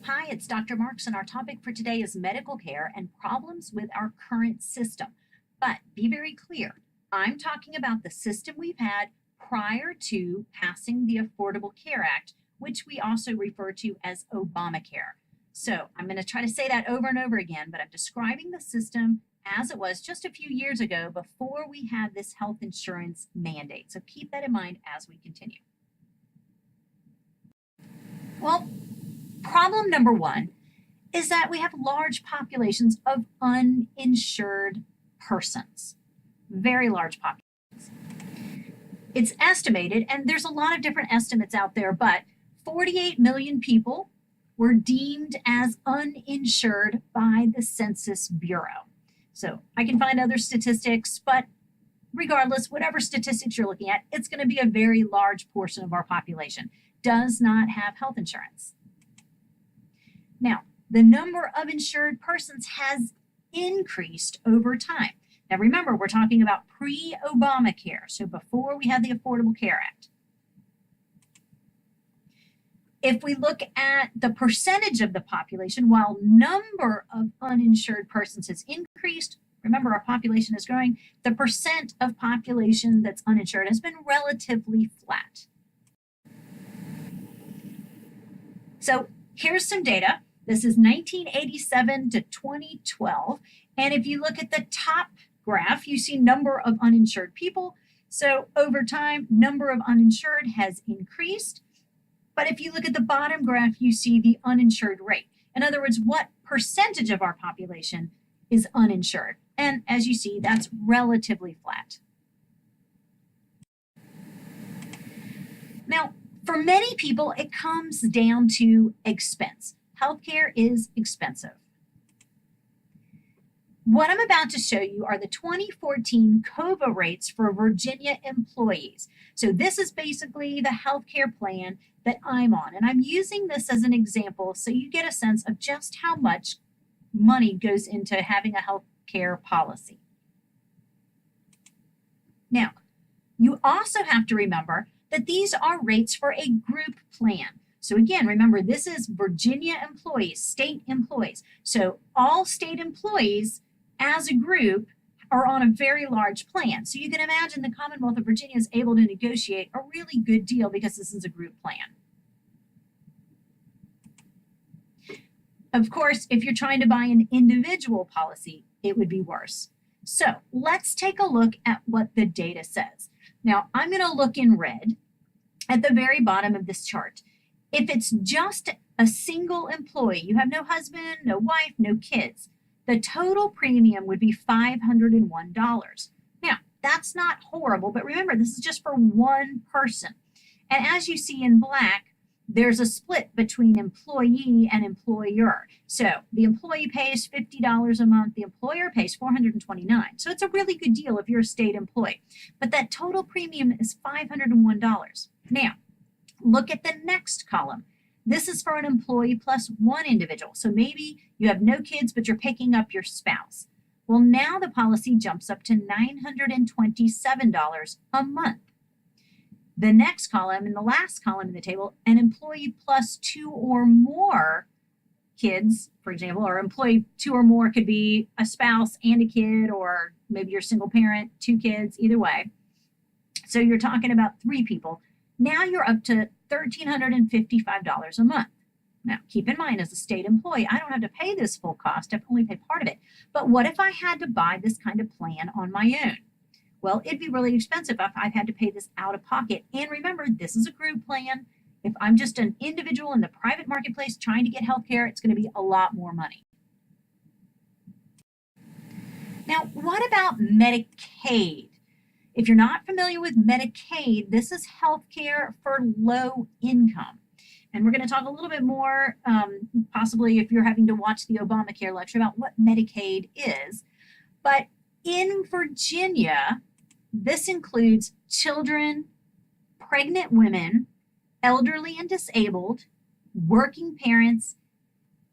Hi, it's Dr. Marks, and our topic for today is medical care and problems with our current system. But be very clear, I'm talking about the system we've had prior to passing the Affordable Care Act, which we also refer to as Obamacare. So I'm going to try to say that over and over again, but I'm describing the system as it was just a few years ago before we had this health insurance mandate. So keep that in mind as we continue. Well, problem number one is that we have large populations of uninsured persons, very large populations. It's estimated, and there's a lot of different estimates out there, but 48 million people were deemed as uninsured by the Census Bureau. So I can find other statistics, but regardless, whatever statistics you're looking at, it's going to be a very large portion of our population does not have health insurance. Now, the number of insured persons has increased over time. Now, remember, we're talking about pre-Obamacare, so before we had the Affordable Care Act. If we look at the percentage of the population, while number of uninsured persons has increased, remember our population is growing, the percent of population that's uninsured has been relatively flat. So here's some data. This is 1987 to 2012. And if you look at the top graph, you see number of uninsured people. So over time, number of uninsured has increased. But if you look at the bottom graph, you see the uninsured rate. In other words, what percentage of our population is uninsured? And as you see, that's relatively flat. Now, for many people, it comes down to expense. Healthcare is expensive. What I'm about to show you are the 2014 COVA rates for Virginia employees. So this is basically the healthcare plan that I'm on. And I'm using this as an example so you get a sense of just how much money goes into having a healthcare policy. Now, you also have to remember that these are rates for a group plan. So again, remember, this is Virginia employees, state employees. So all state employees as a group are on a very large plan. So you can imagine the Commonwealth of Virginia is able to negotiate a really good deal because this is a group plan. Of course, if you're trying to buy an individual policy, it would be worse. So let's take a look at what the data says. Now, I'm going to look in red at the very bottom of this chart. If it's just a single employee, you have no husband, no wife, no kids, the total premium would be $501. Now, that's not horrible, but remember, this is just for one person. And as you see in black, there's a split between employee and employer. So the employee pays $50 a month, the employer pays $429. So it's a really good deal if you're a state employee. But that total premium is $501. Now, look at the next column. This is for an employee plus one individual. So maybe you have no kids, but you're picking up your spouse. Well, now the policy jumps up to $927 a month. The next column and the last column in the table, an employee plus two or more kids, for example, or employee two or more could be a spouse and a kid, or maybe you're a single parent, two kids, either way. So you're talking about three people. Now you're up to $1,355 a month. Now, keep in mind, as a state employee, I don't have to pay this full cost. I only pay part of it. But what if I had to buy this kind of plan on my own? Well, it'd be really expensive if I had to pay this out of pocket. And remember, this is a group plan. If I'm just an individual in the private marketplace trying to get health care, it's going to be a lot more money. Now, what about Medicaid? If you're not familiar with Medicaid, this is health care for low income. And we're going to talk a little bit more, possibly if you're having to watch the Obamacare lecture, about what Medicaid is. But in Virginia, this includes children, pregnant women, elderly and disabled, working parents,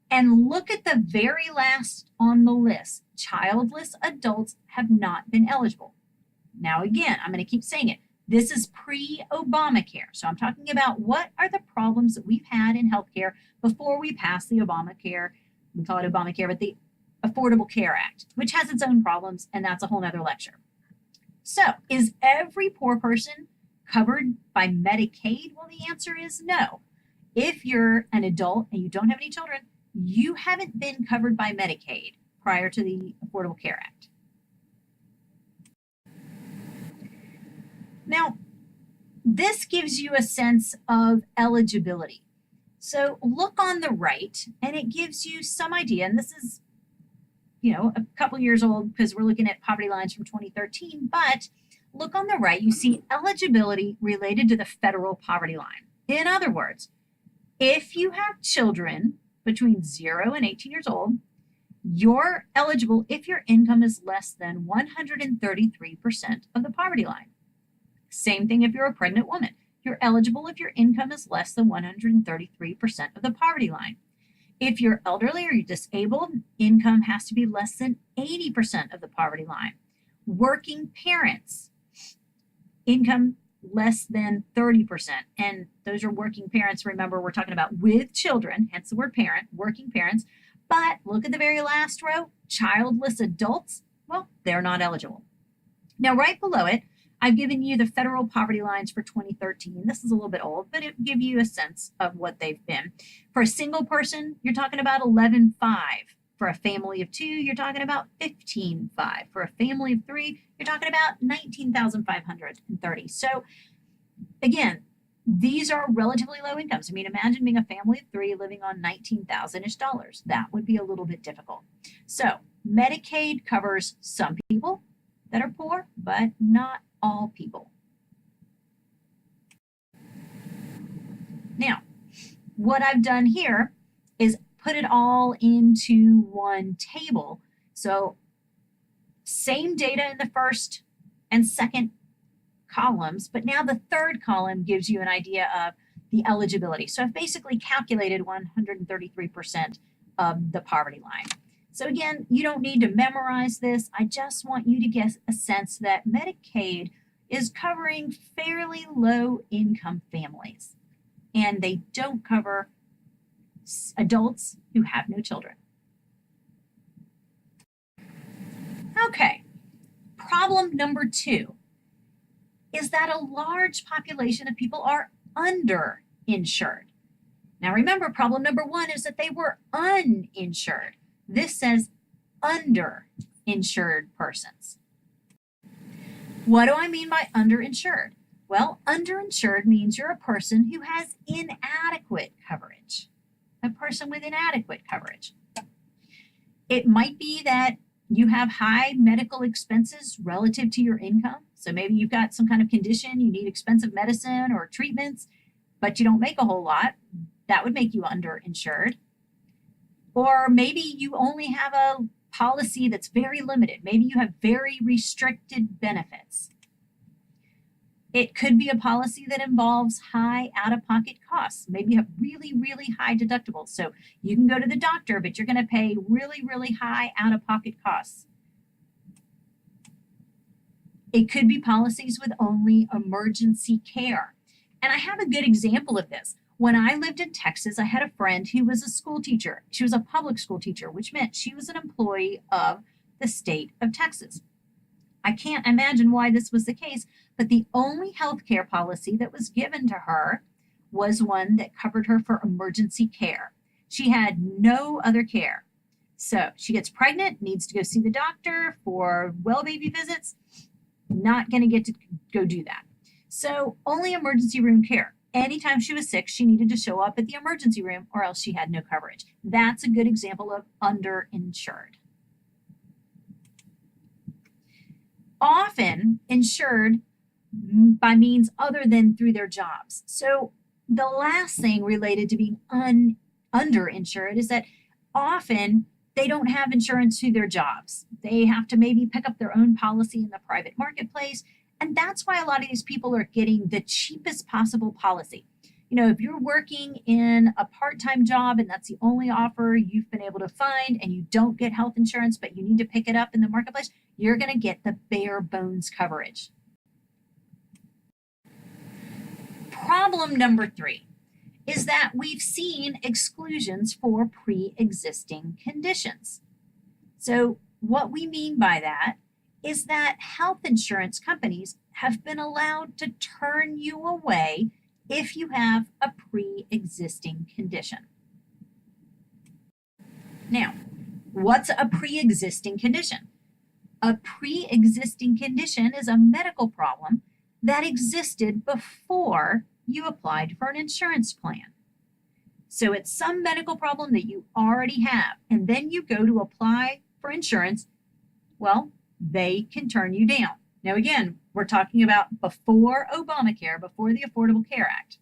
and look at the very last on the list. Childless adults have not been eligible. Now, again, I'm going to keep saying it. This is pre-Obamacare. So I'm talking about what are the problems that we've had in healthcare before we passed the Obamacare, we call it Obamacare, but the Affordable Care Act, which has its own problems, and that's a whole nother lecture. So is every poor person covered by Medicaid? Well, the answer is no. If you're an adult and you don't have any children, you haven't been covered by Medicaid prior to the Affordable Care Act. Now, this gives you a sense of eligibility. So look on the right, and it gives you some idea, and this is, a couple years old because we're looking at poverty lines from 2013, but look on the right, you see eligibility related to the federal poverty line. In other words, if you have children between 0 and 18 years old, you're eligible if your income is less than 133% of the poverty line. Same thing if you're a pregnant woman. You're eligible if your income is less than 133% of the poverty line. If you're elderly or you're disabled, income has to be less than 80% of the poverty line. Working parents, income less than 30%. And those are working parents. Remember, we're talking about with children, hence the word parent, working parents. But look at the very last row, childless adults. Well, they're not eligible. Now, right below it, I've given you the federal poverty lines for 2013. This is a little bit old, but it will give you a sense of what they've been. For a single person, you're talking about 11.5. For a family of 2, you're talking about 15.5. For a family of 3, you're talking about 19,530. So again, these are relatively low incomes. I mean, imagine being a family of 3 living on $19,000-ish. That would be a little bit difficult. So Medicaid covers some people that are poor, but not all people. Now, what I've done here is put it all into one table. So same data in the first and second columns, but now the third column gives you an idea of the eligibility. So I've basically calculated 133% of the poverty line. So again, you don't need to memorize this. I just want you to get a sense that Medicaid is covering fairly low income families, and they don't cover adults who have no children. Okay, problem number 2 is that a large population of people are underinsured. Now remember, problem number 1 is that they were uninsured. This says underinsured persons. What do I mean by underinsured? Well, underinsured means you're a person who has inadequate coverage. A person with inadequate coverage. It might be that you have high medical expenses relative to your income. So maybe you've got some kind of condition, you need expensive medicine or treatments, but you don't make a whole lot. That would make you underinsured. Or maybe you only have a policy that's very limited. Maybe you have very restricted benefits. It could be a policy that involves high out-of-pocket costs. Maybe you have really, really high deductibles. So you can go to the doctor, but you're going to pay really, really high out-of-pocket costs. It could be policies with only emergency care. And I have a good example of this. When I lived in Texas, I had a friend who was a school teacher. She was a public school teacher, which meant she was an employee of the state of Texas. I can't imagine why this was the case, but the only health care policy that was given to her was one that covered her for emergency care. She had no other care. So she gets pregnant, needs to go see the doctor for well baby visits, not going to get to go do that. So only emergency room care. Anytime she was sick, she needed to show up at the emergency room or else she had no coverage. That's a good example of underinsured. Often insured by means other than through their jobs. So the last thing related to being underinsured is that often they don't have insurance through their jobs. They have to maybe pick up their own policy in the private marketplace. And that's why a lot of these people are getting the cheapest possible policy. You know, if you're working in a part-time job and that's the only offer you've been able to find and you don't get health insurance, but you need to pick it up in the marketplace, you're going to get the bare bones coverage. Problem number 3 is that we've seen exclusions for pre-existing conditions. So what we mean by that is that health insurance companies have been allowed to turn you away if you have a pre-existing condition. Now, what's a pre-existing condition? A pre-existing condition is a medical problem that existed before you applied for an insurance plan. So it's some medical problem that you already have, and then you go to apply for insurance. Well, they can turn you down. Now again, we're talking about before Obamacare, before the Affordable Care Act.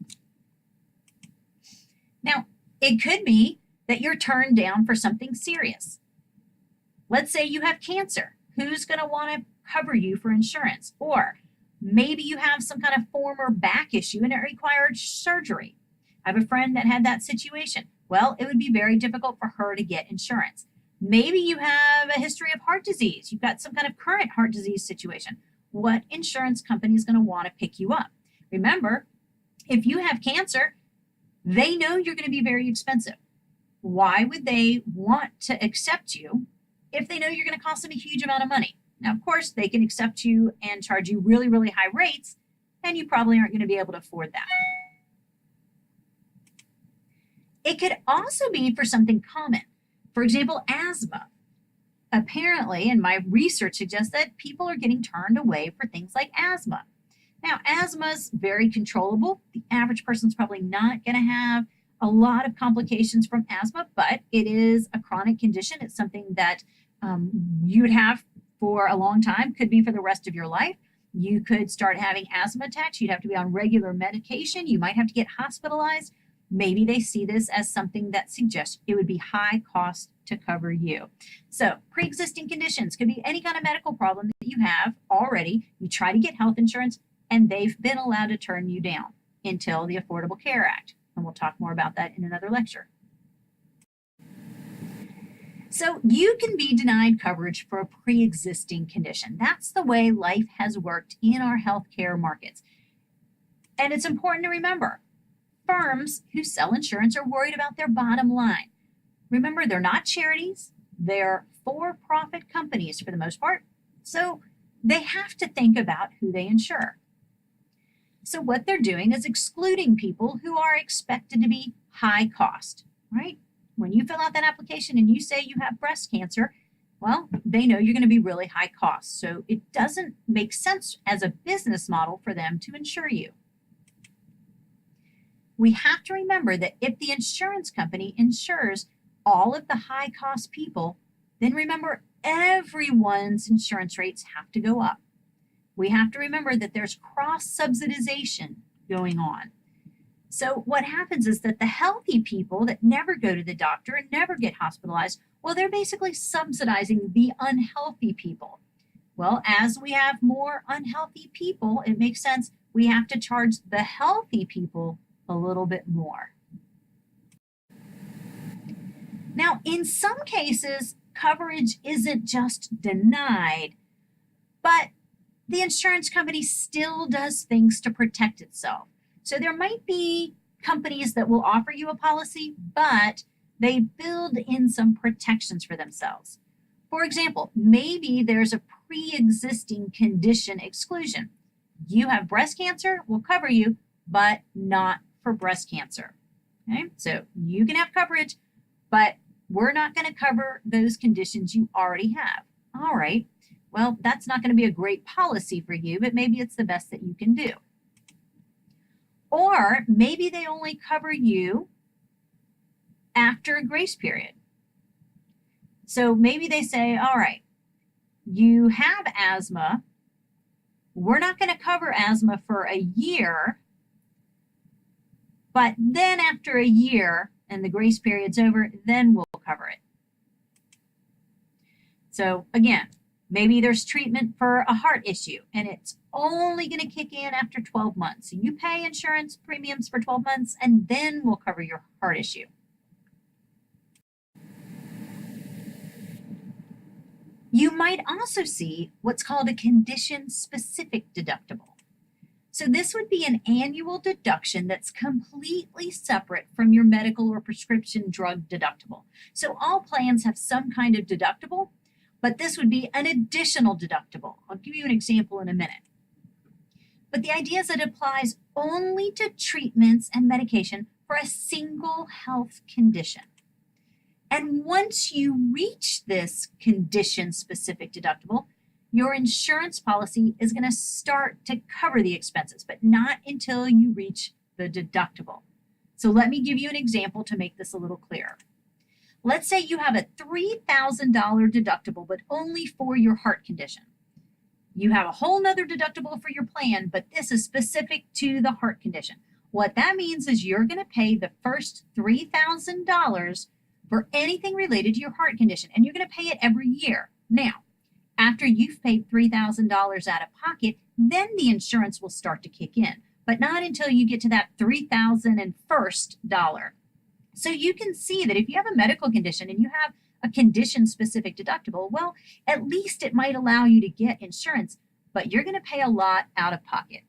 Now, it could be that you're turned down for something serious. Let's say you have cancer. Who's going to want to cover you for insurance? Or maybe you have some kind of former back issue and it required surgery. I have a friend that had that situation. Well, it would be very difficult for her to get insurance. Maybe you have a history of heart disease. You've got some kind of current heart disease situation. What insurance company is going to want to pick you up? Remember, if you have cancer, they know you're going to be very expensive. Why would they want to accept you if they know you're going to cost them a huge amount of money? Now, of course, they can accept you and charge you really, really high rates, and you probably aren't going to be able to afford that. It could also be for something common. For example, asthma. Apparently, and my research suggests that people are getting turned away for things like asthma. Now, asthma is very controllable. The average person's probably not going to have a lot of complications from asthma, but it is a chronic condition. It's something that you would have for a long time, could be for the rest of your life. You could start having asthma attacks. You'd have to be on regular medication. You might have to get hospitalized. Maybe they see this as something that suggests it would be high cost to cover you. So pre-existing conditions could be any kind of medical problem that you have already. You try to get health insurance and they've been allowed to turn you down until the Affordable Care Act. And we'll talk more about that in another lecture. So you can be denied coverage for a pre-existing condition. That's the way life has worked in our healthcare markets. And it's important to remember, firms who sell insurance are worried about their bottom line. Remember, they're not charities. They're for-profit companies for the most part. So they have to think about who they insure. So what they're doing is excluding people who are expected to be high cost, right? When you fill out that application and you say you have breast cancer, well, they know you're going to be really high cost. So it doesn't make sense as a business model for them to insure you. We have to remember that if the insurance company insures all of the high cost people, then remember everyone's insurance rates have to go up. We have to remember that there's cross-subsidization going on. So what happens is that the healthy people that never go to the doctor and never get hospitalized, well, they're basically subsidizing the unhealthy people. Well, as we have more unhealthy people, it makes sense we have to charge the healthy people a little bit more. Now, in some cases, coverage isn't just denied, but the insurance company still does things to protect itself. So there might be companies that will offer you a policy, but they build in some protections for themselves. For example, maybe there's a pre-existing condition exclusion. You have breast cancer, we'll cover you, but not for breast cancer. Okay, so you can have coverage, but we're not going to cover those conditions you already have. All right, well, that's not going to be a great policy for you, but maybe it's the best that you can do. Or maybe they only cover you after a grace period. So maybe they say, all right, you have asthma. We're not going to cover asthma for a year, but then after a year and the grace period's over, then we'll cover it. So again, maybe there's treatment for a heart issue and it's only going to kick in after 12 months. So you pay insurance premiums for 12 months and then we'll cover your heart issue. You might also see what's called a condition-specific deductible. So this would be an annual deduction that's completely separate from your medical or prescription drug deductible. So all plans have some kind of deductible, but this would be an additional deductible. I'll give you an example in a minute. But the idea is that it applies only to treatments and medication for a single health condition. And once you reach this condition-specific deductible, your insurance policy is going to start to cover the expenses, but not until you reach the deductible. So let me give you an example to make this a little clearer. Let's say you have a $3,000 deductible, but only for your heart condition. You have a whole nother deductible for your plan, but this is specific to the heart condition. What that means is you're going to pay the first $3,000 for anything related to your heart condition, and you're going to pay it every year. Now, after you've paid $3,000 out of pocket, then the insurance will start to kick in, but not until you get to that $3,001st. So you can see that if you have a medical condition and you have a condition-specific deductible, well, at least it might allow you to get insurance, but you're going to pay a lot out of pocket.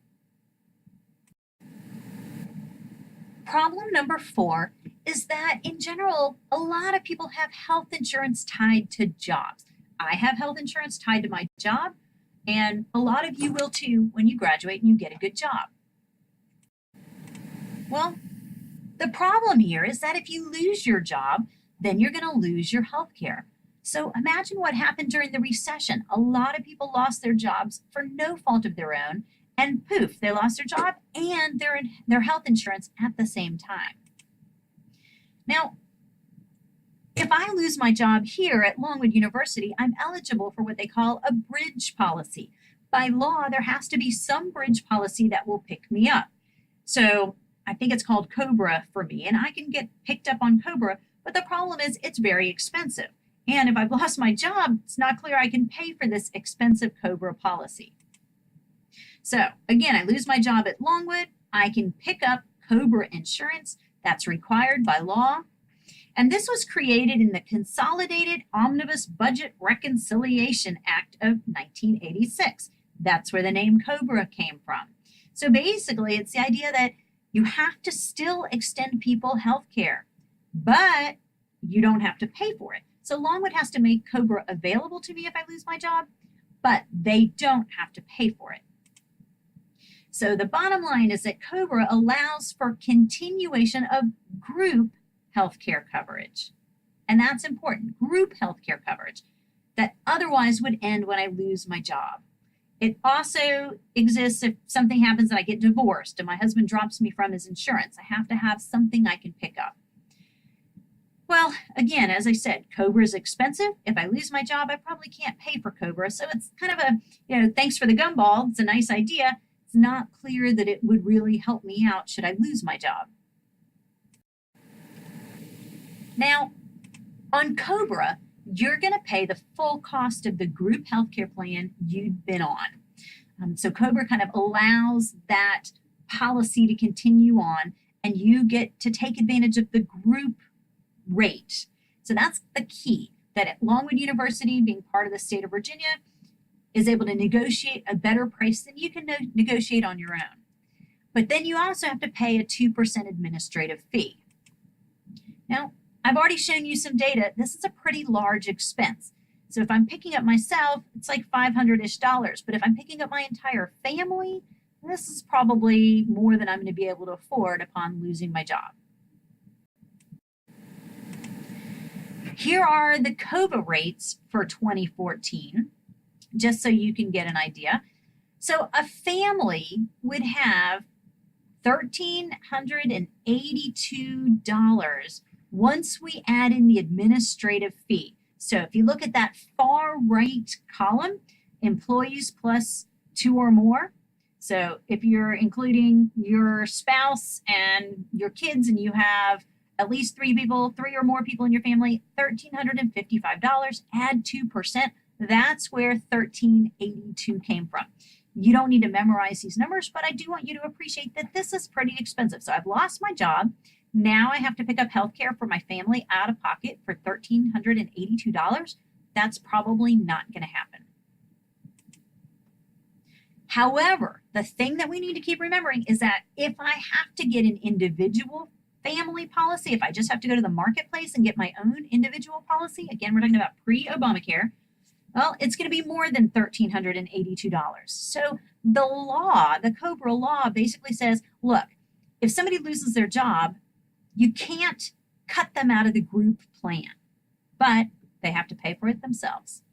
Problem number 4 is that in general, a lot of people have health insurance tied to jobs. I have health insurance tied to my job, and a lot of you will too when you graduate and you get a good job. Well, the problem here is that if you lose your job, then you're going to lose your health care. So imagine what happened during the recession. A lot of people lost their jobs for no fault of their own, and poof, they lost their job and their health insurance at the same time. Now, if I lose my job here at Longwood University, I'm eligible for what they call a bridge policy. By law, there has to be some bridge policy that will pick me up. So I think it's called COBRA for me, and I can get picked up on COBRA, but the problem is it's very expensive. And if I've lost my job, it's not clear I can pay for this expensive COBRA policy. So again, I lose my job at Longwood, I can pick up COBRA insurance. That's required by law. And this was created in the Consolidated Omnibus Budget Reconciliation Act of 1986. That's where the name COBRA came from. So basically, it's the idea that you have to still extend people health care, but you don't have to pay for it. So Longwood has to make COBRA available to me if I lose my job, but they don't have to pay for it. So the bottom line is that COBRA allows for continuation of group healthcare coverage. And that's important, group healthcare coverage that otherwise would end when I lose my job. It also exists if something happens and I get divorced and my husband drops me from his insurance. I have to have something I can pick up. Well, again, as I said, COBRA is expensive. If I lose my job, I probably can't pay for COBRA. So it's kind of a, thanks for the gumball. It's a nice idea. It's not clear that it would really help me out should I lose my job. Now, on COBRA, you're going to pay the full cost of the group healthcare plan you've been on. So COBRA kind of allows that policy to continue on, and you get to take advantage of the group rate. So that's the key, that at Longwood University, being part of the state of Virginia, is able to negotiate a better price than you can negotiate on your own. But then you also have to pay a 2% administrative fee. Now, I've already shown you some data. This is a pretty large expense. So if I'm picking up myself, it's like $500-ish. But if I'm picking up my entire family, this is probably more than I'm going to be able to afford upon losing my job. Here are the COBRA rates for 2014, just so you can get an idea. So a family would have $1,382 once we add in the administrative fee. So if you look at that far right column, employees plus 2 or more. So if you're including your spouse and your kids and you have at least 3 or more people in your family, $1,355, add 2%. That's where 1,382 came from. You don't need to memorize these numbers, but I do want you to appreciate that this is pretty expensive. So I've lost my job. Now I have to pick up healthcare for my family out of pocket for $1,382. That's probably not going to happen. However, the thing that we need to keep remembering is that if I have to get an individual family policy, if I just have to go to the marketplace and get my own individual policy, again, we're talking about pre-Obamacare, well, it's going to be more than $1,382. So the law, the COBRA law, basically says, look, if somebody loses their job, you can't cut them out of the group plan, but they have to pay for it themselves.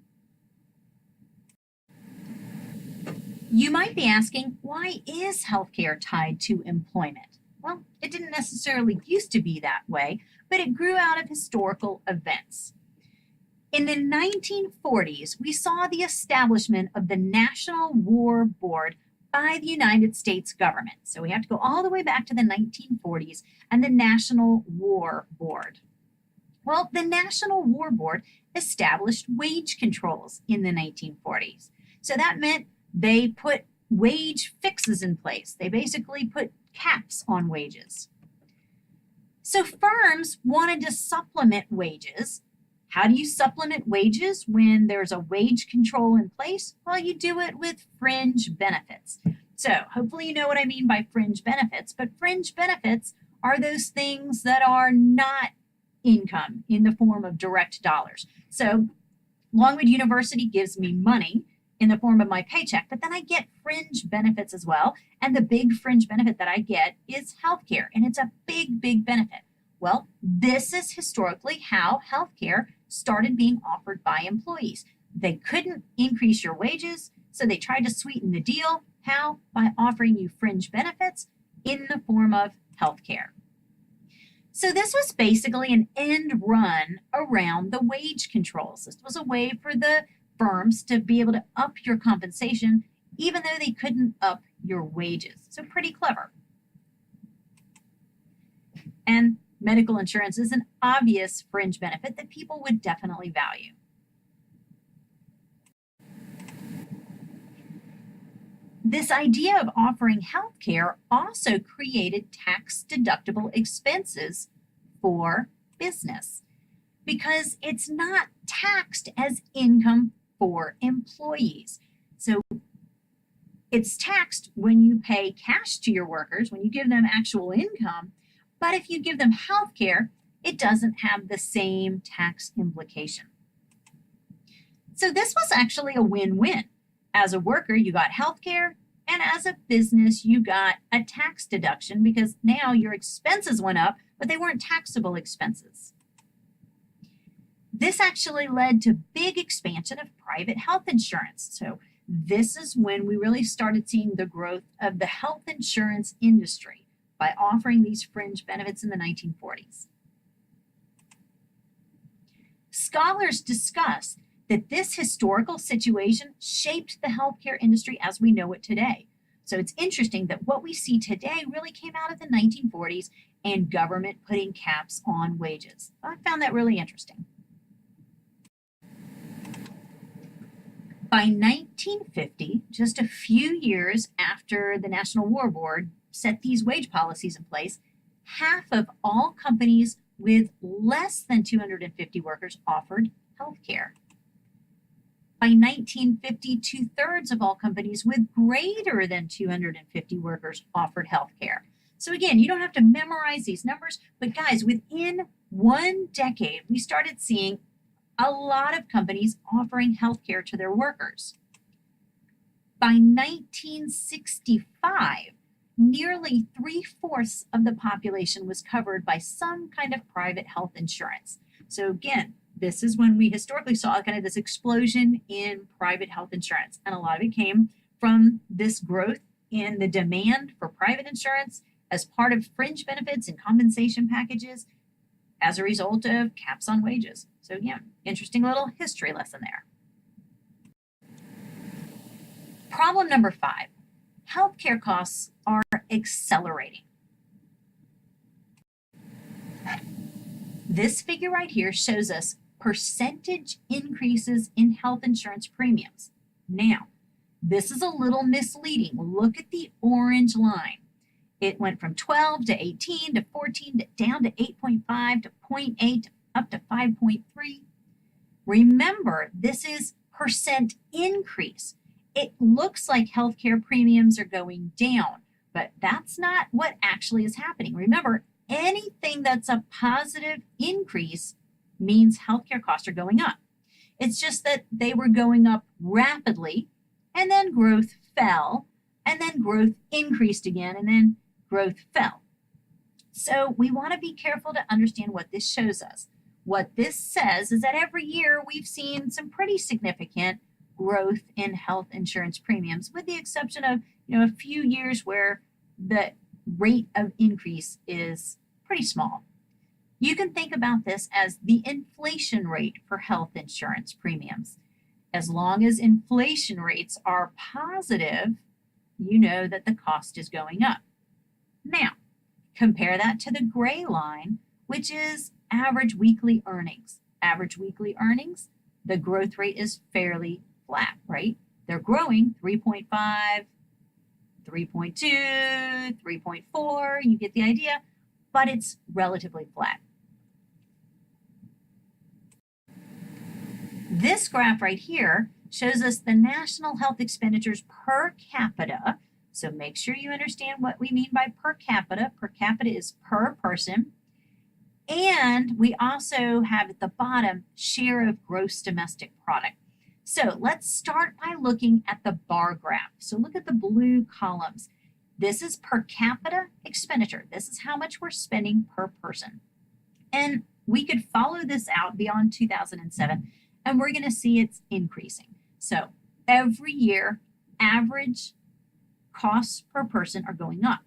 You might be asking, why is healthcare tied to employment? Well, it didn't necessarily used to be that way, but it grew out of historical events. In the 1940s, we saw the establishment of the National War Board by the United States government. So we have to go all the way back to the 1940s and the National War Board. Well, the National War Board established wage controls in the 1940s. So that meant they put wage fixes in place. They basically put caps on wages. So firms wanted to supplement wages. How do you supplement wages when there's a wage control in place? Well, you do it with fringe benefits. So hopefully you know what I mean by fringe benefits, but fringe benefits are those things that are not income in the form of direct dollars. So Longwood University gives me money in the form of my paycheck, but then I get fringe benefits as well. And the big fringe benefit that I get is healthcare, and it's a big, big benefit. Well, this is historically how healthcare started being offered by employees. They couldn't increase your wages, so they tried to sweeten the deal. How? By offering you fringe benefits in the form of healthcare. So this was basically an end run around the wage controls. This was a way for the firms to be able to up your compensation even though they couldn't up your wages. So pretty clever. And medical insurance is an obvious fringe benefit that people would definitely value. This idea of offering health care also created tax-deductible expenses for business because it's not taxed as income for employees. So it's taxed when you pay cash to your workers, when you give them actual income, but if you give them health care, it doesn't have the same tax implication. So this was actually a win-win. As a worker, you got health care, and as a business, you got a tax deduction because now your expenses went up, but they weren't taxable expenses. This actually led to big expansion of private health insurance. So this is when we really started seeing the growth of the health insurance industry by offering these fringe benefits in the 1940s. Scholars discuss that this historical situation shaped the healthcare industry as we know it today. So it's interesting that what we see today really came out of the 1940s and government putting caps on wages. I found that really interesting. By 1950, just a few years after the National War Board set these wage policies in place, half of all companies with less than 250 workers offered health care. By 1950, 2/3 of all companies with greater than 250 workers offered health care. So again, you don't have to memorize these numbers, but guys, within one decade, we started seeing a lot of companies offering health care to their workers. By 1965, nearly 3/4 of the population was covered by some kind of private health insurance. So again, this is when we historically saw kind of this explosion in private health insurance. And a lot of it came from this growth in the demand for private insurance as part of fringe benefits and compensation packages as a result of caps on wages. So again, interesting little history lesson there. Problem number 5, healthcare costs are accelerating. This figure right here shows us percentage increases in health insurance premiums. Now, this is a little misleading. Look at the orange line. It went from 12 to 18 to 14 to down to 8.5 to 0.8 up to 5.3. Remember, this is percent increase. it looks like healthcare premiums are going down, but that's not what actually is happening. Remember, anything that's a positive increase means healthcare costs are going up. It's just that they were going up rapidly, and then growth fell, and then growth increased again, and then growth fell. So we want to be careful to understand what this shows us. What this says is that every year we've seen some pretty significant growth in health insurance premiums, with the exception of a few years where the rate of increase is pretty small. You can think about this as the inflation rate for health insurance premiums. As long as inflation rates are positive, you know that the cost is going up. Now, compare that to the gray line, which is average weekly earnings. Average weekly earnings, the growth rate is fairly flat, right? They're growing 3.5, 3.2, 3.4, you get the idea, but it's relatively flat. This graph right here shows us the national health expenditures per capita. So make sure you understand what we mean by per capita. Per capita is per person. And we also have at the bottom share of gross domestic product. So let's start by looking at the bar graph. So look at the blue columns. This is per capita expenditure. This is how much we're spending per person. And we could follow this out beyond 2007, and we're going to see it's increasing. So every year, average costs per person are going up.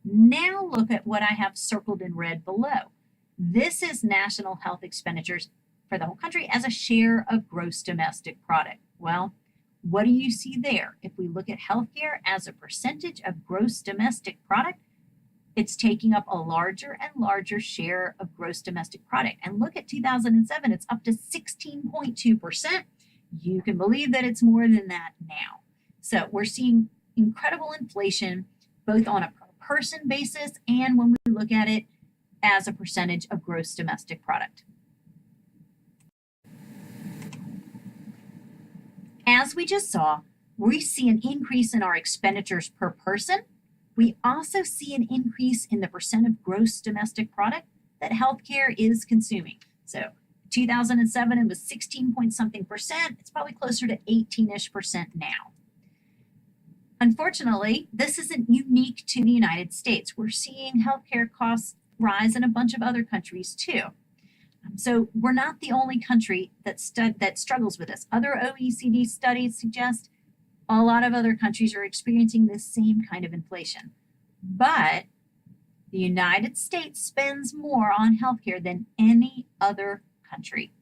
Now look at what I have circled in red below. This is national health expenditures for the whole country as a share of gross domestic product. Well, what do you see there? If we look at healthcare as a percentage of gross domestic product, it's taking up a larger and larger share of gross domestic product. And look at 2007, it's up to 16.2%. You can believe that it's more than that now. So we're seeing incredible inflation, both on a per person basis and when we look at it as a percentage of gross domestic product. As we just saw, we see an increase in our expenditures per person. We also see an increase in the percent of gross domestic product that healthcare is consuming. So 2007, it was 16 point something percent. It's probably closer to 18-ish% now. Unfortunately, this isn't unique to the United States. We're seeing healthcare costs rise in a bunch of other countries too. So we're not the only country that struggles with this. Other OECD studies suggest a lot of other countries are experiencing this same kind of inflation. But the United States spends more on healthcare than any other country.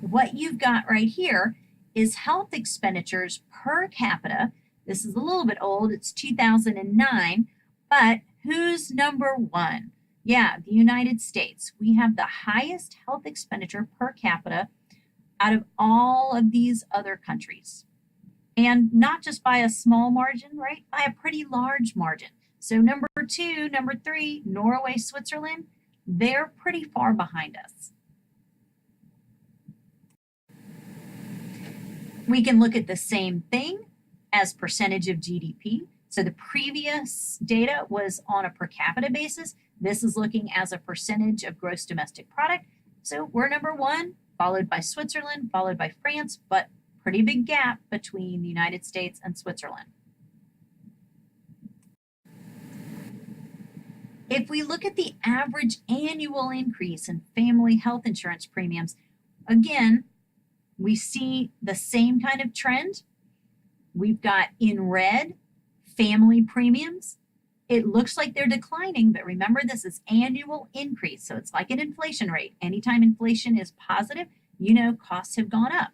What you've got right here is health expenditures per capita. This is a little bit old, it's 2009, but who's number one? Yeah, the United States. We have the highest health expenditure per capita out of all of these other countries. And not just by a small margin, right? By a pretty large margin. So number two, number three, Norway, Switzerland, they're pretty far behind us. We can look at the same thing as percentage of GDP. So the previous data was on a per capita basis. This is looking as a percentage of gross domestic product. So we're number one, followed by Switzerland, followed by France, but pretty big gap between the United States and Switzerland. If we look at the average annual increase in family health insurance premiums, again, we see the same kind of trend. We've got in red family premiums. It looks like they're declining, but remember this is annual increase, so it's like an inflation rate. Anytime inflation is positive, you know costs have gone up.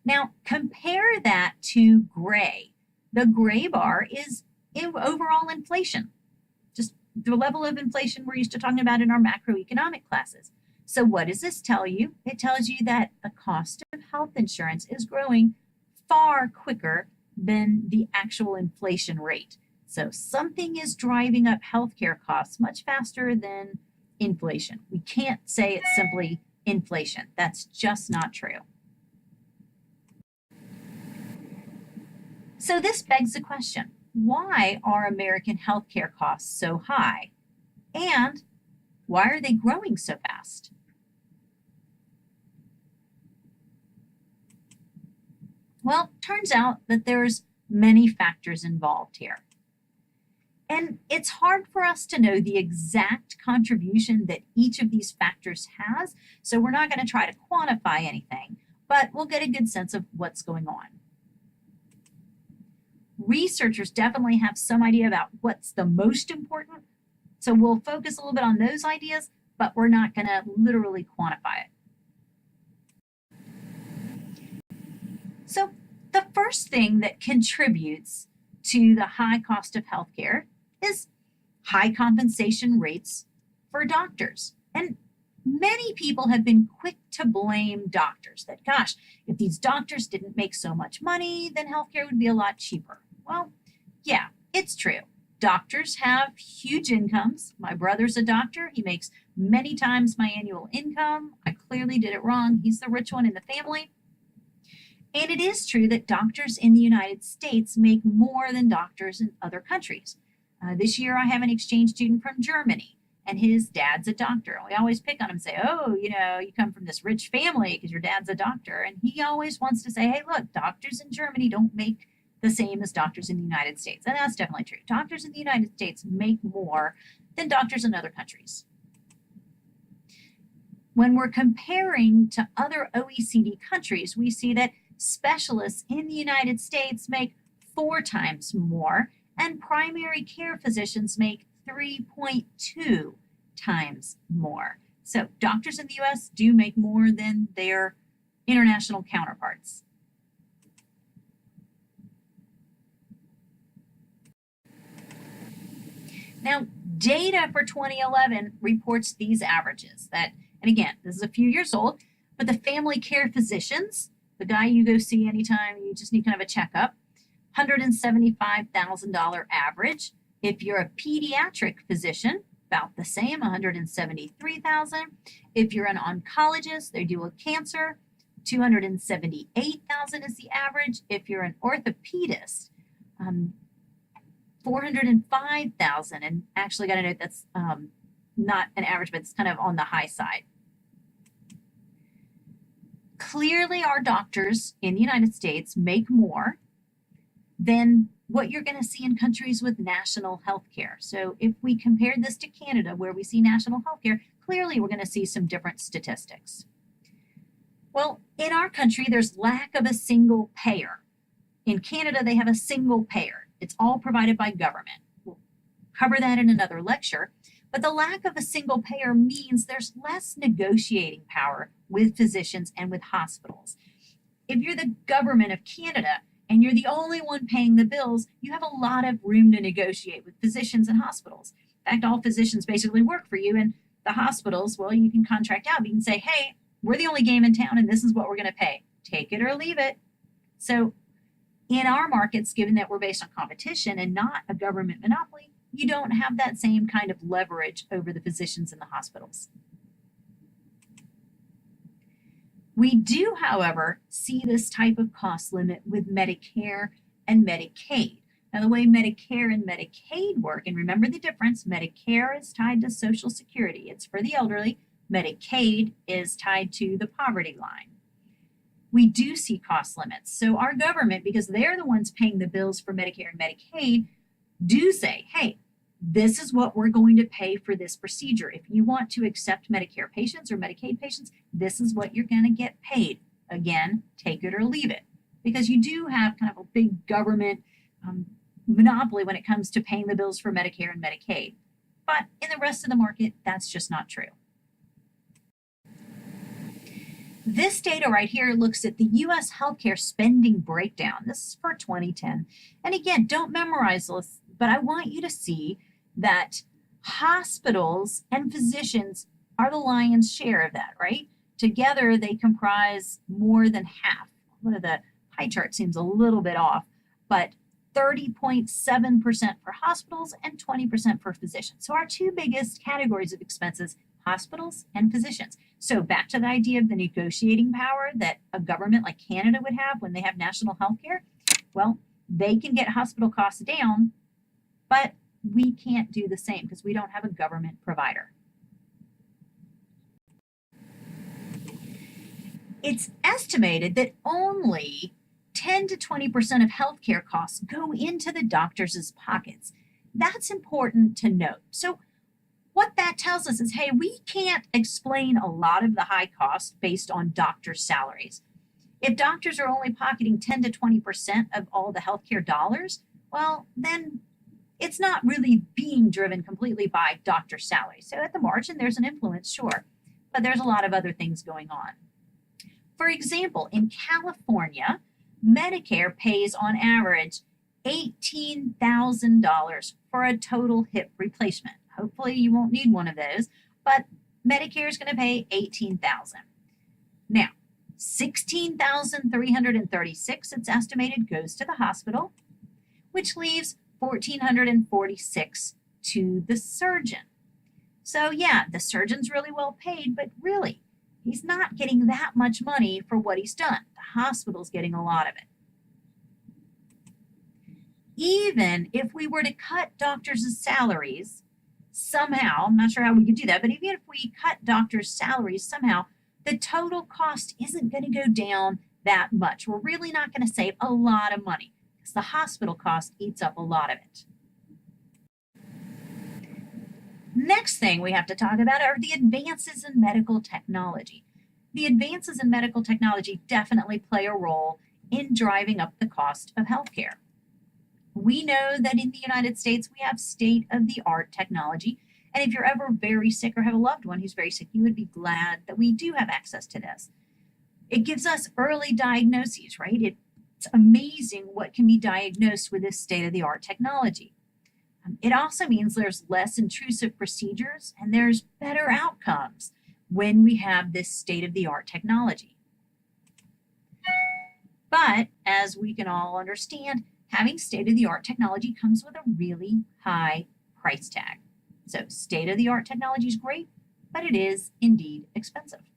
Now compare that to gray. The gray bar is overall inflation, just the level of inflation we're used to talking about in our macroeconomic classes. So what does this tell you? It tells you that the cost of health insurance is growing far quicker than the actual inflation rate. So something is driving up healthcare costs much faster than inflation. We can't say it's simply inflation. That's just not true. So this begs the question, why are American healthcare costs so high? And why are they growing so fast? Well, turns out that there's many factors involved here. And it's hard for us to know the exact contribution that each of these factors has, so we're not going to try to quantify anything, but we'll get a good sense of what's going on. Researchers definitely have some idea about what's the most important, so we'll focus a little bit on those ideas, but we're not going to literally quantify it. So the first thing that contributes to the high cost of healthcare is high compensation rates for doctors. And many people have been quick to blame doctors that, gosh, if these doctors didn't make so much money, then healthcare would be a lot cheaper. Well, yeah, it's true. Doctors have huge incomes. My brother's a doctor. He makes many times my annual income. I clearly did it wrong. He's the rich one in the family. And it is true that doctors in the United States make more than doctors in other countries. This year I have an exchange student from Germany, and his dad's a doctor. We always pick on him and say, oh, you know, you come from this rich family because your dad's a doctor. And he always wants to say, hey, look, doctors in Germany don't make the same as doctors in the United States. And that's definitely true. Doctors in the United States make more than doctors in other countries. When we're comparing to other OECD countries, we see that specialists in the United States make 4 times more, and primary care physicians make 3.2 times more. So doctors in the US do make more than their international counterparts. Now, data for 2011 reports these averages that, and again, this is a few years old, but the family care physicians, the guy you go see anytime you just need kind of a checkup, $175,000 average. If you're a pediatric physician, about the same, $173,000. If you're an oncologist, they deal with cancer, $278,000 is the average. If you're an orthopedist, $405,000, and actually got to note that's not an average, but it's kind of on the high side. Clearly, our doctors in the United States make more than what you're going to see in countries with national health care. So if we compare this to Canada, where we see national health care, clearly we're going to see some different statistics. Well, in our country, there's lack of a single payer. In Canada, they have a single payer. It's all provided by government. We'll cover that in another lecture. But the lack of a single payer means there's less negotiating power with physicians and with hospitals. If you're the government of Canada and you're the only one paying the bills, you have a lot of room to negotiate with physicians and hospitals. In fact, all physicians basically work for you, and the hospitals, well, you can contract out. You can say, hey, we're the only game in town and this is what we're going to pay. Take it or leave it. So in our markets, given that we're based on competition and not a government monopoly, you don't have that same kind of leverage over the physicians in the hospitals. We do, however, see this type of cost limit with Medicare and Medicaid. Now, the way Medicare and Medicaid work, and remember the difference, Medicare is tied to Social Security. It's for the elderly. Medicaid is tied to the poverty line. We do see cost limits. So our government, because they're the ones paying the bills for Medicare and Medicaid, do say, hey, this is what we're going to pay for this procedure. If you want to accept Medicare patients or Medicaid patients, this is what you're going to get paid. Again, take it or leave it. Because you do have kind of a big government monopoly when it comes to paying the bills for Medicare and Medicaid. But in the rest of the market, that's just not true. This data right here looks at the U.S. healthcare spending breakdown. This is for 2010. And again, don't memorize this, but I want you to see that hospitals and physicians are the lion's share of that, right? Together, they comprise more than half. The pie chart seems a little bit off, but 30.7% for hospitals and 20% for physicians. So our two biggest categories of expenses, hospitals, and physicians. So back to the idea of the negotiating power that a government like Canada would have when they have national health care. Well, they can get hospital costs down, but we can't do the same because we don't have a government provider. It's estimated that only 10 to 20% of healthcare costs go into the doctors' pockets. That's important to note. So what that tells us is, hey, we can't explain a lot of the high costs based on doctors' salaries. If doctors are only pocketing 10 to 20% of all the healthcare dollars, well, then it's not really being driven completely by doctor salaries. So at the margin, there's an influence, sure, but there's a lot of other things going on. For example, in California, Medicare pays on average $18,000 for a total hip replacement. Hopefully you won't need one of those, but Medicare is going to pay $18,000. Now, $16,336, it's estimated, goes to the hospital, which leaves $1,446 to the surgeon. So yeah, the surgeon's really well paid, but really, he's not getting that much money for what he's done. The hospital's getting a lot of it. Even if we were to cut doctors' salaries somehow, I'm not sure how we could do that, but even if we cut doctors' salaries somehow, the total cost isn't going to go down that much. We're really not going to save a lot of money because the hospital cost eats up a lot of it. Next thing we have to talk about are the advances in medical technology. The advances in medical technology definitely play a role in driving up the cost of healthcare. We know that in the United States, we have state-of-the-art technology. And if you're ever very sick or have a loved one who's very sick, you would be glad that we do have access to this. It gives us early diagnoses, right? It's amazing what can be diagnosed with this state-of-the-art technology. It also means there's less intrusive procedures and there's better outcomes when we have this state-of-the-art technology. But as we can all understand, having state-of-the-art technology comes with a really high price tag. So state-of-the-art technology is great, but it is indeed expensive.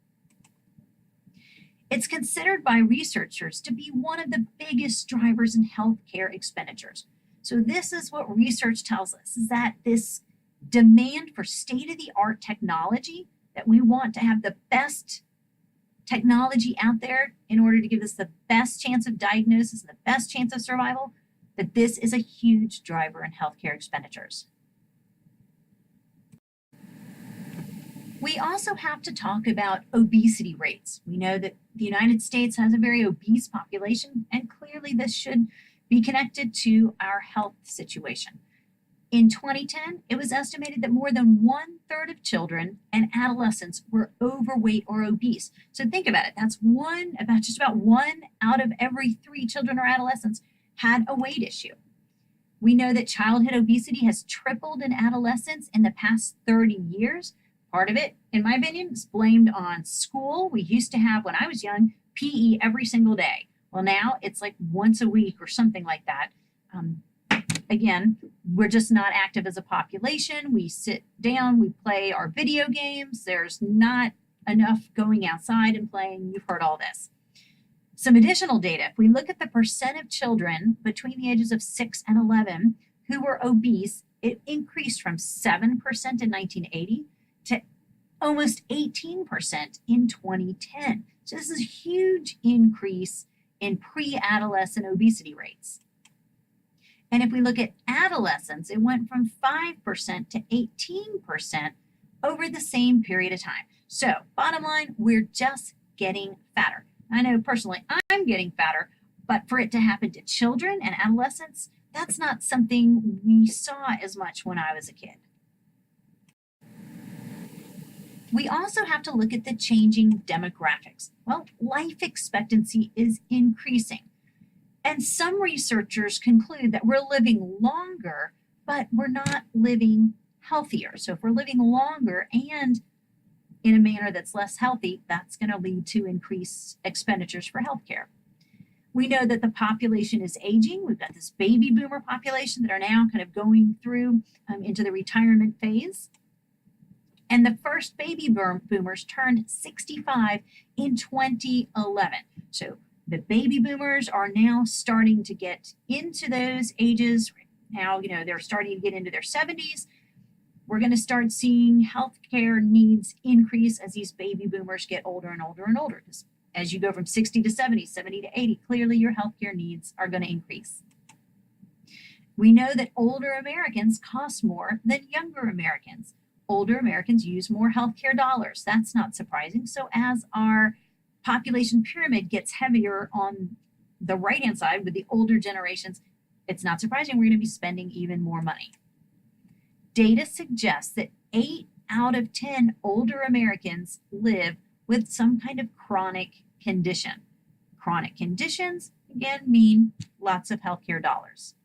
It's considered by researchers to be one of the biggest drivers in healthcare expenditures. So this is what research tells us, is that this demand for state-of-the-art technology, that we want to have the best technology out there in order to give us the best chance of diagnosis and the best chance of survival, that this is a huge driver in healthcare expenditures. We also have to talk about obesity rates. We know that the United States has a very obese population, and clearly this should be connected to our health situation. In 2010, it was estimated that more than 1/3 of children and adolescents were overweight or obese. So think about it. That's just about one out of every 3 children or adolescents had a weight issue. We know that childhood obesity has tripled in adolescents in the past 30 years. Part of it, in my opinion, is blamed on school. We used to have, when I was young, PE every single day. Well, now it's like once a week or something like that. Again, we're just not active as a population. We sit down, we play our video games. There's not enough going outside and playing. You've heard all this. Some additional data. If we look at the percent of children between the ages of 6 and 11 who were obese, it increased from 7% in 1980 to almost 18% in 2010. So this is a huge increase in pre-adolescent obesity rates. And if we look at adolescents, it went from 5% to 18% over the same period of time. So bottom line, we're just getting fatter. I know personally I'm getting fatter, but for it to happen to children and adolescents, that's not something we saw as much when I was a kid. We also have to look at the changing demographics. Well, life expectancy is increasing. And some researchers conclude that we're living longer, but we're not living healthier. So if we're living longer and in a manner that's less healthy, that's going to lead to increased expenditures for healthcare. We know that the population is aging. We've got this baby boomer population that are now kind of going through into the retirement phase. And the first baby boomers turned 65 in 2011. So the baby boomers are now starting to get into those ages. Now, they're starting to get into their 70s. We're going to start seeing healthcare needs increase as these baby boomers get older and older and older. Because as you go from 60 to 70, 70 to 80, clearly your healthcare needs are going to increase. We know that older Americans cost more than younger Americans. Older Americans use more healthcare dollars. That's not surprising. So as our population pyramid gets heavier on the right-hand side with the older generations, it's not surprising we're going to be spending even more money. Data suggests that 8 out of 10 older Americans live with some kind of chronic condition. Chronic conditions, again, mean lots of healthcare dollars.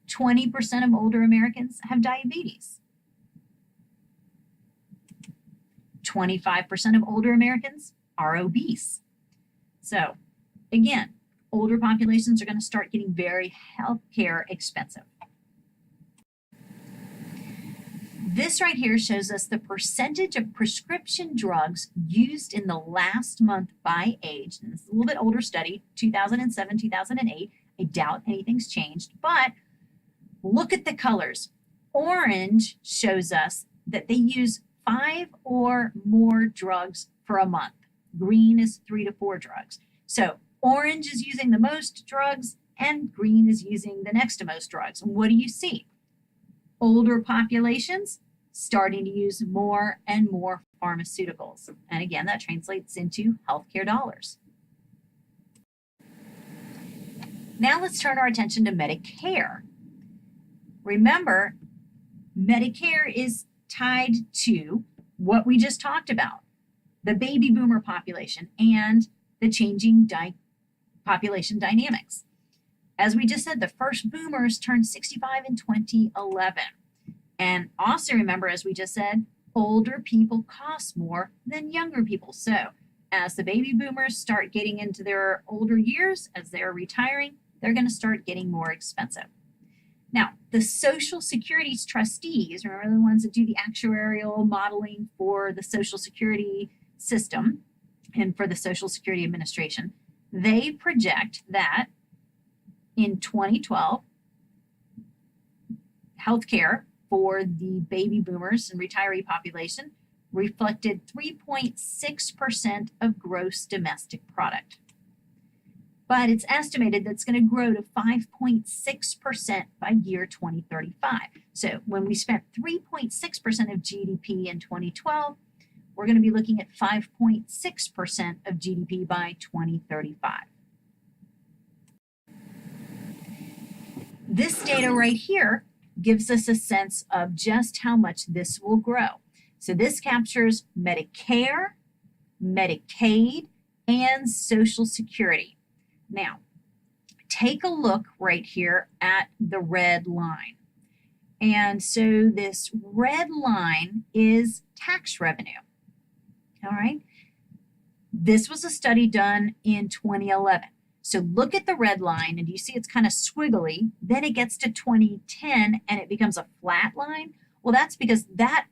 20% of older Americans have diabetes. 25% of older Americans are obese. So, again, older populations are going to start getting very healthcare expensive. This right here shows us the percentage of prescription drugs used in the last month by age. And this is a little bit older study, 2007, 2008. I doubt anything's changed, but look at the colors. Orange shows us that they use 5 or more drugs for a month. Green is 3 to 4 drugs. So orange is using the most drugs and green is using the next to most drugs. And what do you see? Older populations starting to use more and more pharmaceuticals. And again, that translates into healthcare dollars. Now let's turn our attention to Medicare. Remember, Medicare is tied to what we just talked about, the baby boomer population and the changing population dynamics. As we just said, the first boomers turned 65 in 2011. And also remember, as we just said, older people cost more than younger people. So as the baby boomers start getting into their older years, as they're retiring, they're going to start getting more expensive. Now, the Social Security's trustees, remember the ones that do the actuarial modeling for the Social Security system and for the Social Security Administration, they project that in 2012, healthcare for the baby boomers and retiree population reflected 3.6% of gross domestic product. But it's estimated that it's going to grow to 5.6% by year 2035. So when we spent 3.6% of GDP in 2012, we're going to be looking at 5.6% of GDP by 2035. This data right here gives us a sense of just how much this will grow. So this captures Medicare, Medicaid, and Social Security. Now, take a look right here at the red line. And so this red line is tax revenue. All right. This was a study done in 2011. So look at the red line and you see it's kind of squiggly. Then it gets to 2010 and it becomes a flat line. Well, that's because that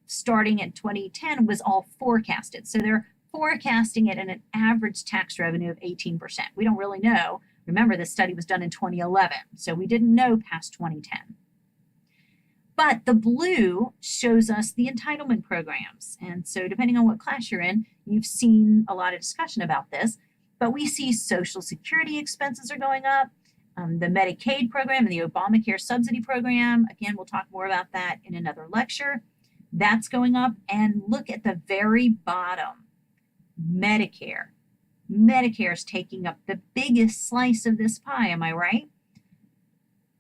starting in 2010 was all forecasted. So they're forecasting it at an average tax revenue of 18%. We don't really know. Remember, this study was done in 2011, so we didn't know past 2010. But the blue shows us the entitlement programs. And so depending on what class you're in, you've seen a lot of discussion about this. But we see Social Security expenses are going up. The Medicaid program and the Obamacare subsidy program, again, we'll talk more about that in another lecture. That's going up. And look at the very bottom, Medicare. Medicare is taking up the biggest slice of this pie, am I right?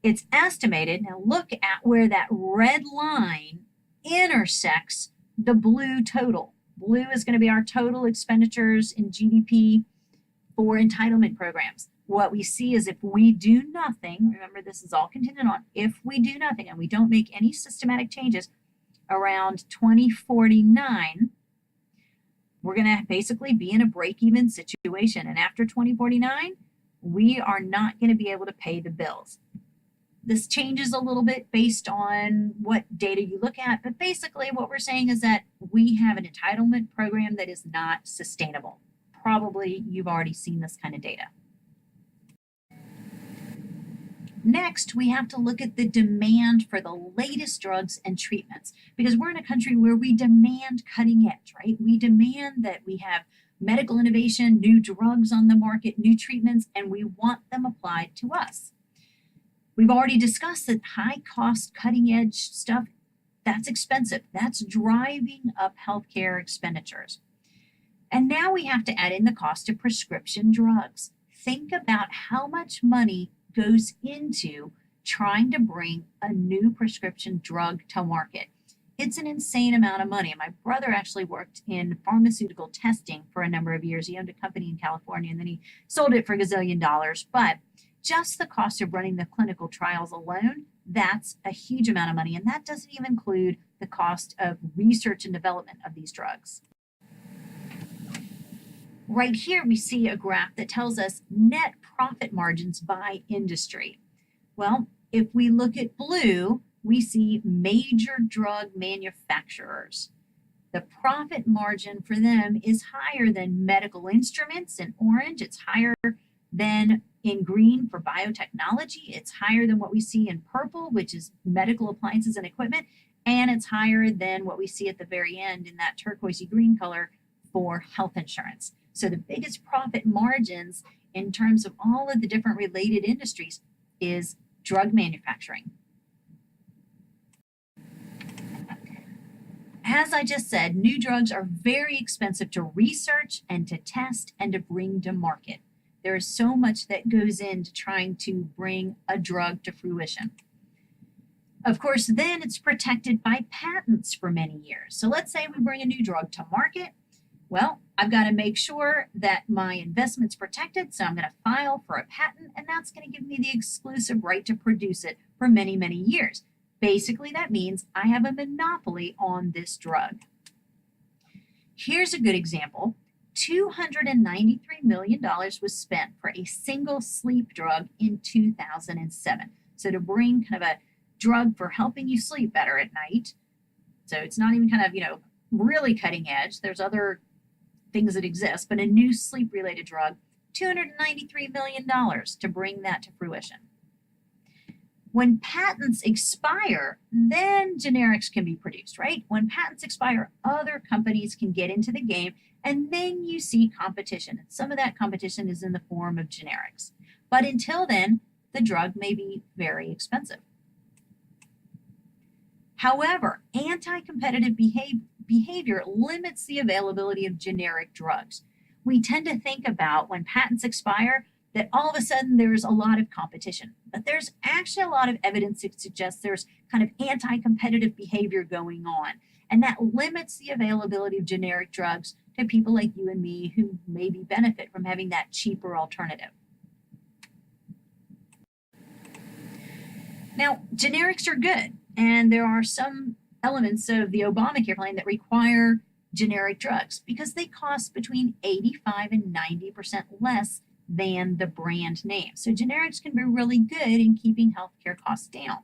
It's estimated, now look at where that red line intersects the blue total. Blue is going to be our total expenditures in GDP for entitlement programs. What we see is if we do nothing, remember this is all contingent on, if we do nothing and we don't make any systematic changes around 2049, we're going to basically be in a break-even situation. And after 2049, we are not going to be able to pay the bills. This changes a little bit based on what data you look at, but basically what we're saying is that we have an entitlement program that is not sustainable. Probably you've already seen this kind of data. Next, we have to look at the demand for the latest drugs and treatments, because we're in a country where we demand cutting edge, right? We demand that we have medical innovation, new drugs on the market, new treatments, and we want them applied to us. We've already discussed that high cost, cutting edge stuff, that's expensive. That's driving up healthcare expenditures. And now we have to add in the cost of prescription drugs. Think about how much money goes into trying to bring a new prescription drug to market. It's an insane amount of money. My brother actually worked in pharmaceutical testing for a number of years. He owned a company in California and then he sold it for $1 gazillion. But just the cost of running the clinical trials alone, that's a huge amount of money. And that doesn't even include the cost of research and development of these drugs. Right here, we see a graph that tells us net profit margins by industry. Well, if we look at blue, we see major drug manufacturers. The profit margin for them is higher than medical instruments in orange. It's higher than in green for biotechnology. It's higher than what we see in purple, which is medical appliances and equipment. And it's higher than what we see at the very end in that turquoisey green color for health insurance. So the biggest profit margins in terms of all of the different related industries is drug manufacturing. As I just said, new drugs are very expensive to research and to test and to bring to market. There is so much that goes into trying to bring a drug to fruition. Of course, then it's protected by patents for many years. So let's say we bring a new drug to market. Well, I've got to make sure that my investment's protected, so I'm going to file for a patent, and that's going to give me the exclusive right to produce it for many, many years. Basically, that means I have a monopoly on this drug. Here's a good example. $293 million was spent for a single sleep drug in 2007. So to bring kind of a drug for helping you sleep better at night. So it's not even kind of, really cutting edge. There's other things that exist, but a new sleep-related drug, $293 million to bring that to fruition. When patents expire, then generics can be produced, right? When patents expire, other companies can get into the game, and then you see competition. And some of that competition is in the form of generics. But until then, the drug may be very expensive. However, anti-competitive behavior limits the availability of generic drugs. We tend to think about when patents expire that all of a sudden there's a lot of competition, but there's actually a lot of evidence that suggests there's kind of anti-competitive behavior going on, and that limits the availability of generic drugs to people like you and me who maybe benefit from having that cheaper alternative. Now, generics are good, and there are some elements of the Obamacare plan that require generic drugs because they cost between 85 and 90% less than the brand name. So generics can be really good in keeping healthcare costs down.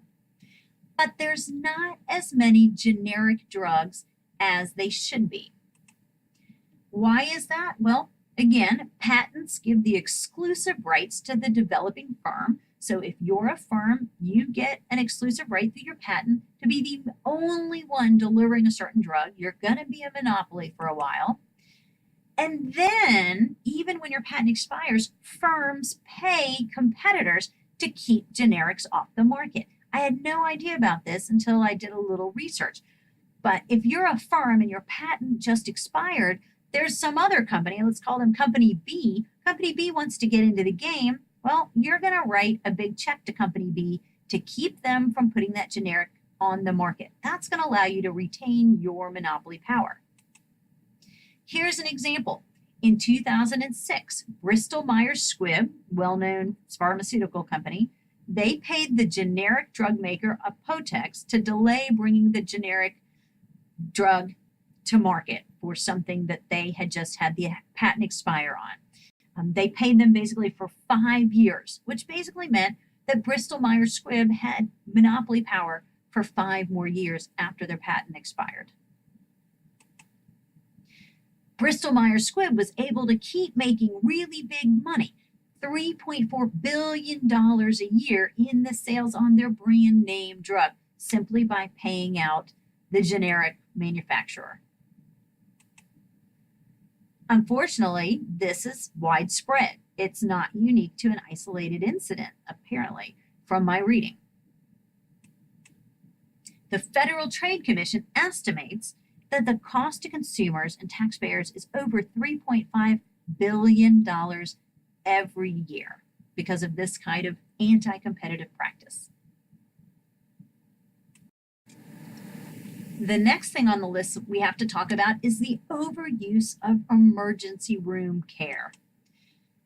But there's not as many generic drugs as they should be. Why is that? Well, again, patents give the exclusive rights to the developing firm. So if you're a firm, you get an exclusive right through your patent to be the only one delivering a certain drug. You're going to be a monopoly for a while. And then, even when your patent expires, firms pay competitors to keep generics off the market. I had no idea about this until I did a little research. But if you're a firm and your patent just expired, there's some other company, let's call them Company B. Company B wants to get into the game. Well, you're going to write a big check to Company B to keep them from putting that generic on the market. That's going to allow you to retain your monopoly power. Here's an example. In 2006, Bristol Myers Squibb, well-known pharmaceutical company, they paid the generic drug maker Apotex to delay bringing the generic drug to market for something that they had just had the patent expire on. They paid them basically for 5 years, which basically meant that Bristol-Myers Squibb had monopoly power for 5 more years after their patent expired. Bristol-Myers Squibb was able to keep making really big money, $3.4 billion a year in the sales on their brand name drug, simply by paying out the generic manufacturer. Unfortunately, this is widespread. It's not unique to an isolated incident, apparently, from my reading. The Federal Trade Commission estimates that the cost to consumers and taxpayers is over $3.5 billion every year because of this kind of anti-competitive practice. The next thing on the list we have to talk about is the overuse of emergency room care.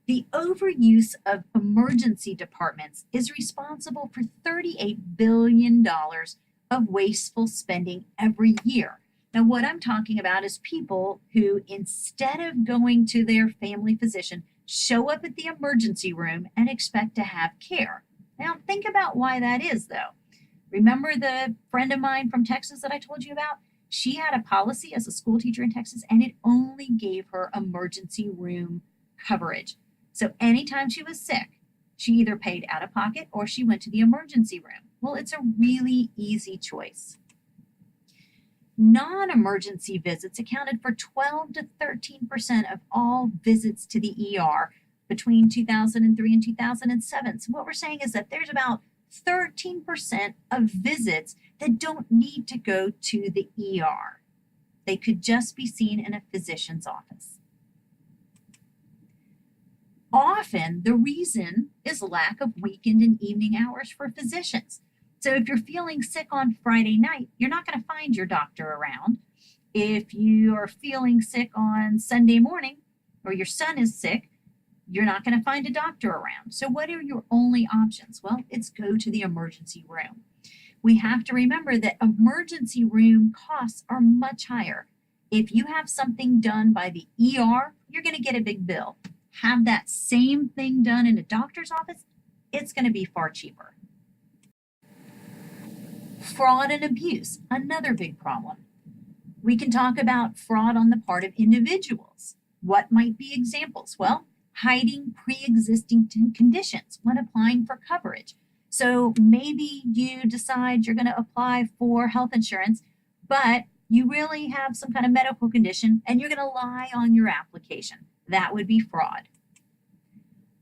The overuse of emergency departments is responsible for $38 billion of wasteful spending every year. Now, what I'm talking about is people who, instead of going to their family physician, show up at the emergency room and expect to have care. Now, think about why that is, though. Remember the friend of mine from Texas that I told you about? She had a policy as a school teacher in Texas, and it only gave her emergency room coverage. So anytime she was sick, she either paid out of pocket or she went to the emergency room. Well, it's a really easy choice. Non-emergency visits accounted for 12 to 13% of all visits to the ER between 2003 and 2007. So what we're saying is that there's about 13% of visits that don't need to go to the ER. They could just be seen in a physician's office. Often, the reason is lack of weekend and evening hours for physicians. So if you're feeling sick on Friday night, you're not going to find your doctor around. If you are feeling sick on Sunday morning, or your son is sick, you're not going to find a doctor around. So what are your only options? Well, it's go to the emergency room. We have to remember that emergency room costs are much higher. If you have something done by the ER, you're going to get a big bill. Have that same thing done in a doctor's office, it's going to be far cheaper. Fraud and abuse, another big problem. We can talk about fraud on the part of individuals. What might be examples? Well, hiding pre-existing conditions when applying for coverage. So maybe you decide you're going to apply for health insurance, but you really have some kind of medical condition and you're going to lie on your application. That would be fraud.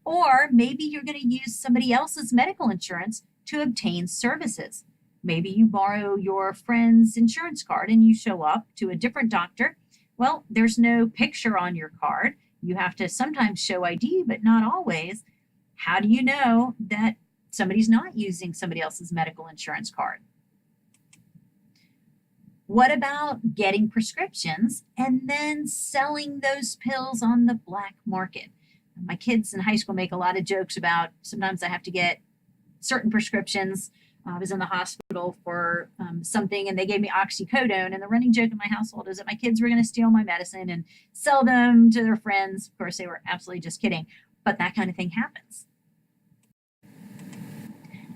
Or maybe you're going to use somebody else's medical insurance to obtain services. Maybe you borrow your friend's insurance card and you show up to a different doctor. Well, there's no picture on your card. You have to sometimes show ID, but not always. How do you know that somebody's not using somebody else's medical insurance card? What about getting prescriptions and then selling those pills on the black market? My kids in high school make a lot of jokes about sometimes I have to get certain prescriptions. I was in the hospital for something and they gave me oxycodone, and the running joke in my household is that my kids were going to steal my medicine and sell them to their friends. Of course, they were absolutely just kidding, but that kind of thing happens.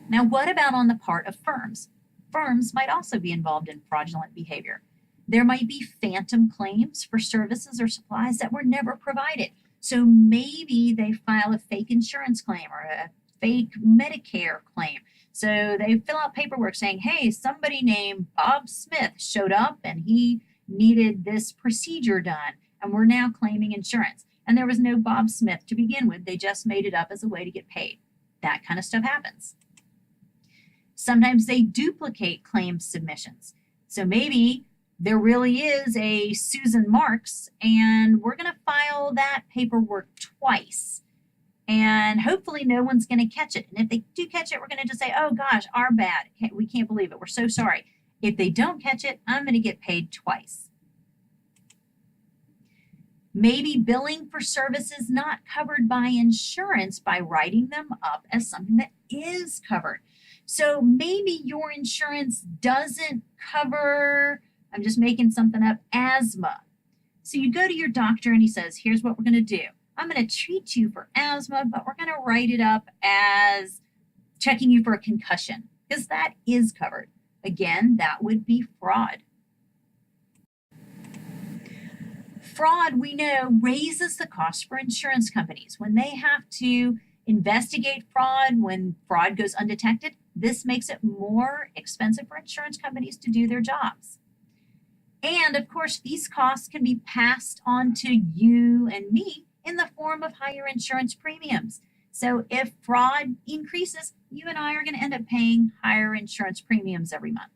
Now, what about on the part of firms? Firms might also be involved in fraudulent behavior. There might be phantom claims for services or supplies that were never provided. So maybe they file a fake insurance claim or a fake Medicare claim. So they fill out paperwork saying, hey, somebody named Bob Smith showed up and he needed this procedure done, and we're now claiming insurance. And there was no Bob Smith to begin with. They just made it up as a way to get paid. That kind of stuff happens. Sometimes they duplicate claim submissions. So maybe there really is a Susan Marks, and we're going to file that paperwork twice. And hopefully no one's going to catch it. And if they do catch it, we're going to just say, oh gosh, our bad. We can't believe it. We're so sorry. If they don't catch it, I'm going to get paid twice. Maybe billing for services not covered by insurance by writing them up as something that is covered. So maybe your insurance doesn't cover, I'm just making something up, asthma. So you go to your doctor and he says, here's what we're going to do. I'm going to treat you for asthma, but we're going to write it up as checking you for a concussion, because that is covered. Again, that would be fraud. Fraud, we know, raises the cost for insurance companies. When they have to investigate fraud, when fraud goes undetected, this makes it more expensive for insurance companies to do their jobs. And of course, these costs can be passed on to you and me in the form of higher insurance premiums. So if fraud increases, you and I are going to end up paying higher insurance premiums every month.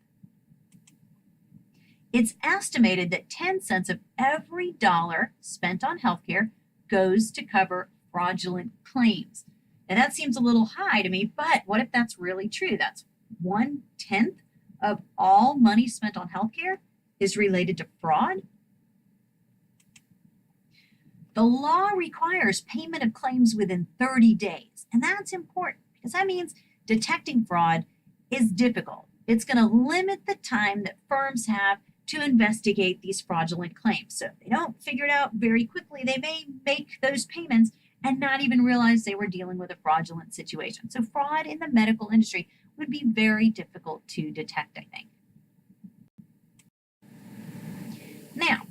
It's estimated that 10 cents of every dollar spent on healthcare goes to cover fraudulent claims. Now that seems a little high to me, but what if that's really true? That's 1/10 of all money spent on healthcare is related to fraud. The law requires payment of claims within 30 days, and that's important because that means detecting fraud is difficult. It's going to limit the time that firms have to investigate these fraudulent claims. So if they don't figure it out very quickly, they may make those payments and not even realize they were dealing with a fraudulent situation. So fraud in the medical industry would be very difficult to detect, I think. Now,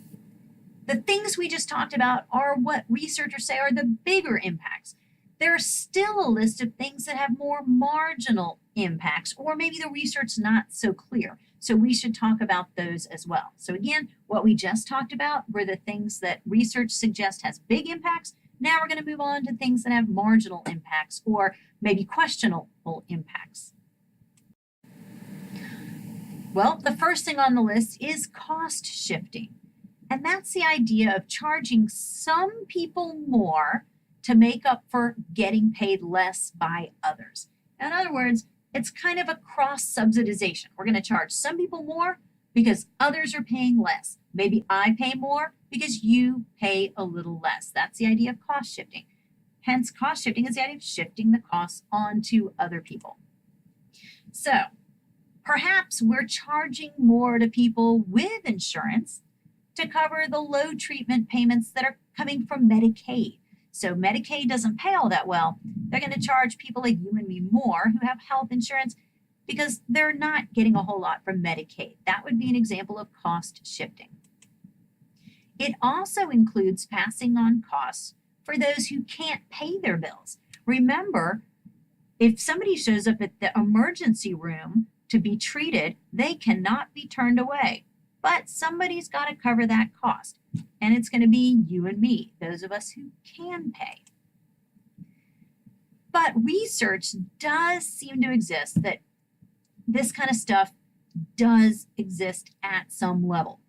the things we just talked about are what researchers say are the bigger impacts. There's still a list of things that have more marginal impacts, or maybe the research's not so clear. So we should talk about those as well. So again, what we just talked about were the things that research suggests has big impacts. Now we're going to move on to things that have marginal impacts or maybe questionable impacts. Well, the first thing on the list is cost shifting. And that's the idea of charging some people more to make up for getting paid less by others. In other words, it's kind of a cross-subsidization. We're going to charge some people more because others are paying less. Maybe I pay more because you pay a little less. That's the idea of cost shifting. Hence, cost shifting is the idea of shifting the costs onto other people. So, perhaps we're charging more to people with insurance to cover the low treatment payments that are coming from Medicaid. So Medicaid doesn't pay all that well. They're going to charge people like you and me more who have health insurance because they're not getting a whole lot from Medicaid. That would be an example of cost shifting. It also includes passing on costs for those who can't pay their bills. Remember, if somebody shows up at the emergency room to be treated, they cannot be turned away. But somebody's got to cover that cost, and it's going to be you and me, those of us who can pay. But research does seem to exist that this kind of stuff does exist at some level.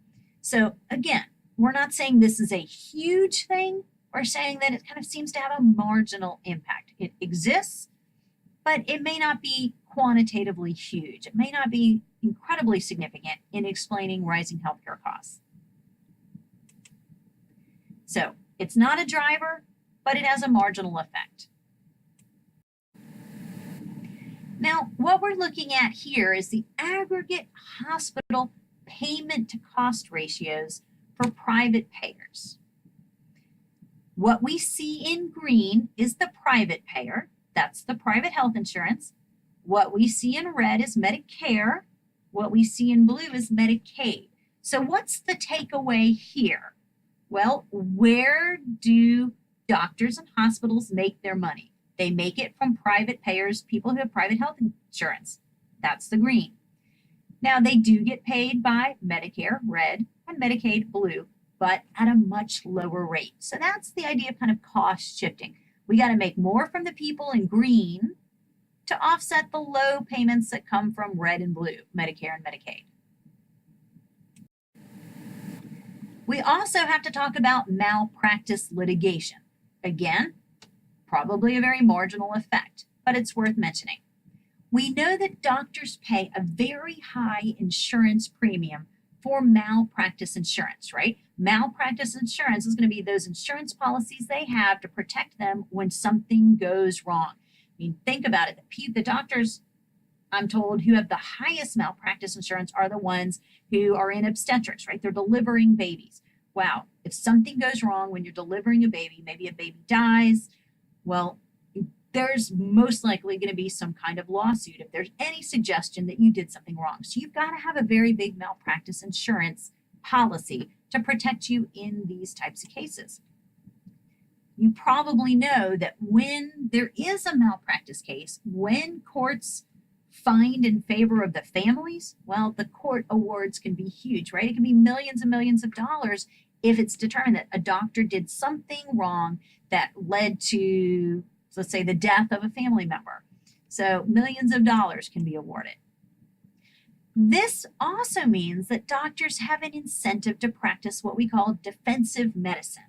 So again, we're not saying this is a huge thing. We're saying that it kind of seems to have a marginal impact. It exists, but it may not be quantitatively huge. It may not be incredibly significant in explaining rising healthcare costs. So it's not a driver, but it has a marginal effect. Now, what we're looking at here is the aggregate hospital payment to cost ratios for private payers. What we see in green is the private payer. That's the private health insurance. What we see in red is Medicare. What we see in blue is Medicaid. So what's the takeaway here? Well, where do doctors and hospitals make their money? They make it from private payers, people who have private health insurance. That's the green. Now, they do get paid by Medicare, red, and Medicaid, blue, but at a much lower rate. So that's the idea of kind of cost shifting. We got to make more from the people in green to offset the low payments that come from red and blue, Medicare and Medicaid. We also have to talk about malpractice litigation. Again, probably a very marginal effect, but it's worth mentioning. We know that doctors pay a very high insurance premium for malpractice insurance, right? Malpractice insurance is going to be those insurance policies they have to protect them when something goes wrong. I mean, think about it. The doctors, I'm told, who have the highest malpractice insurance are the ones who are in obstetrics, right? They're delivering babies. Wow, if something goes wrong when you're delivering a baby, maybe a baby dies, well, there's most likely going to be some kind of lawsuit if there's any suggestion that you did something wrong. So you've got to have a very big malpractice insurance policy to protect you in these types of cases. You probably know that when there is a malpractice case, when courts find in favor of the families, well, the court awards can be huge, right? It can be millions and millions of dollars if it's determined that a doctor did something wrong that led to, let's say, the death of a family member. So millions of dollars can be awarded. This also means that doctors have an incentive to practice what we call defensive medicine.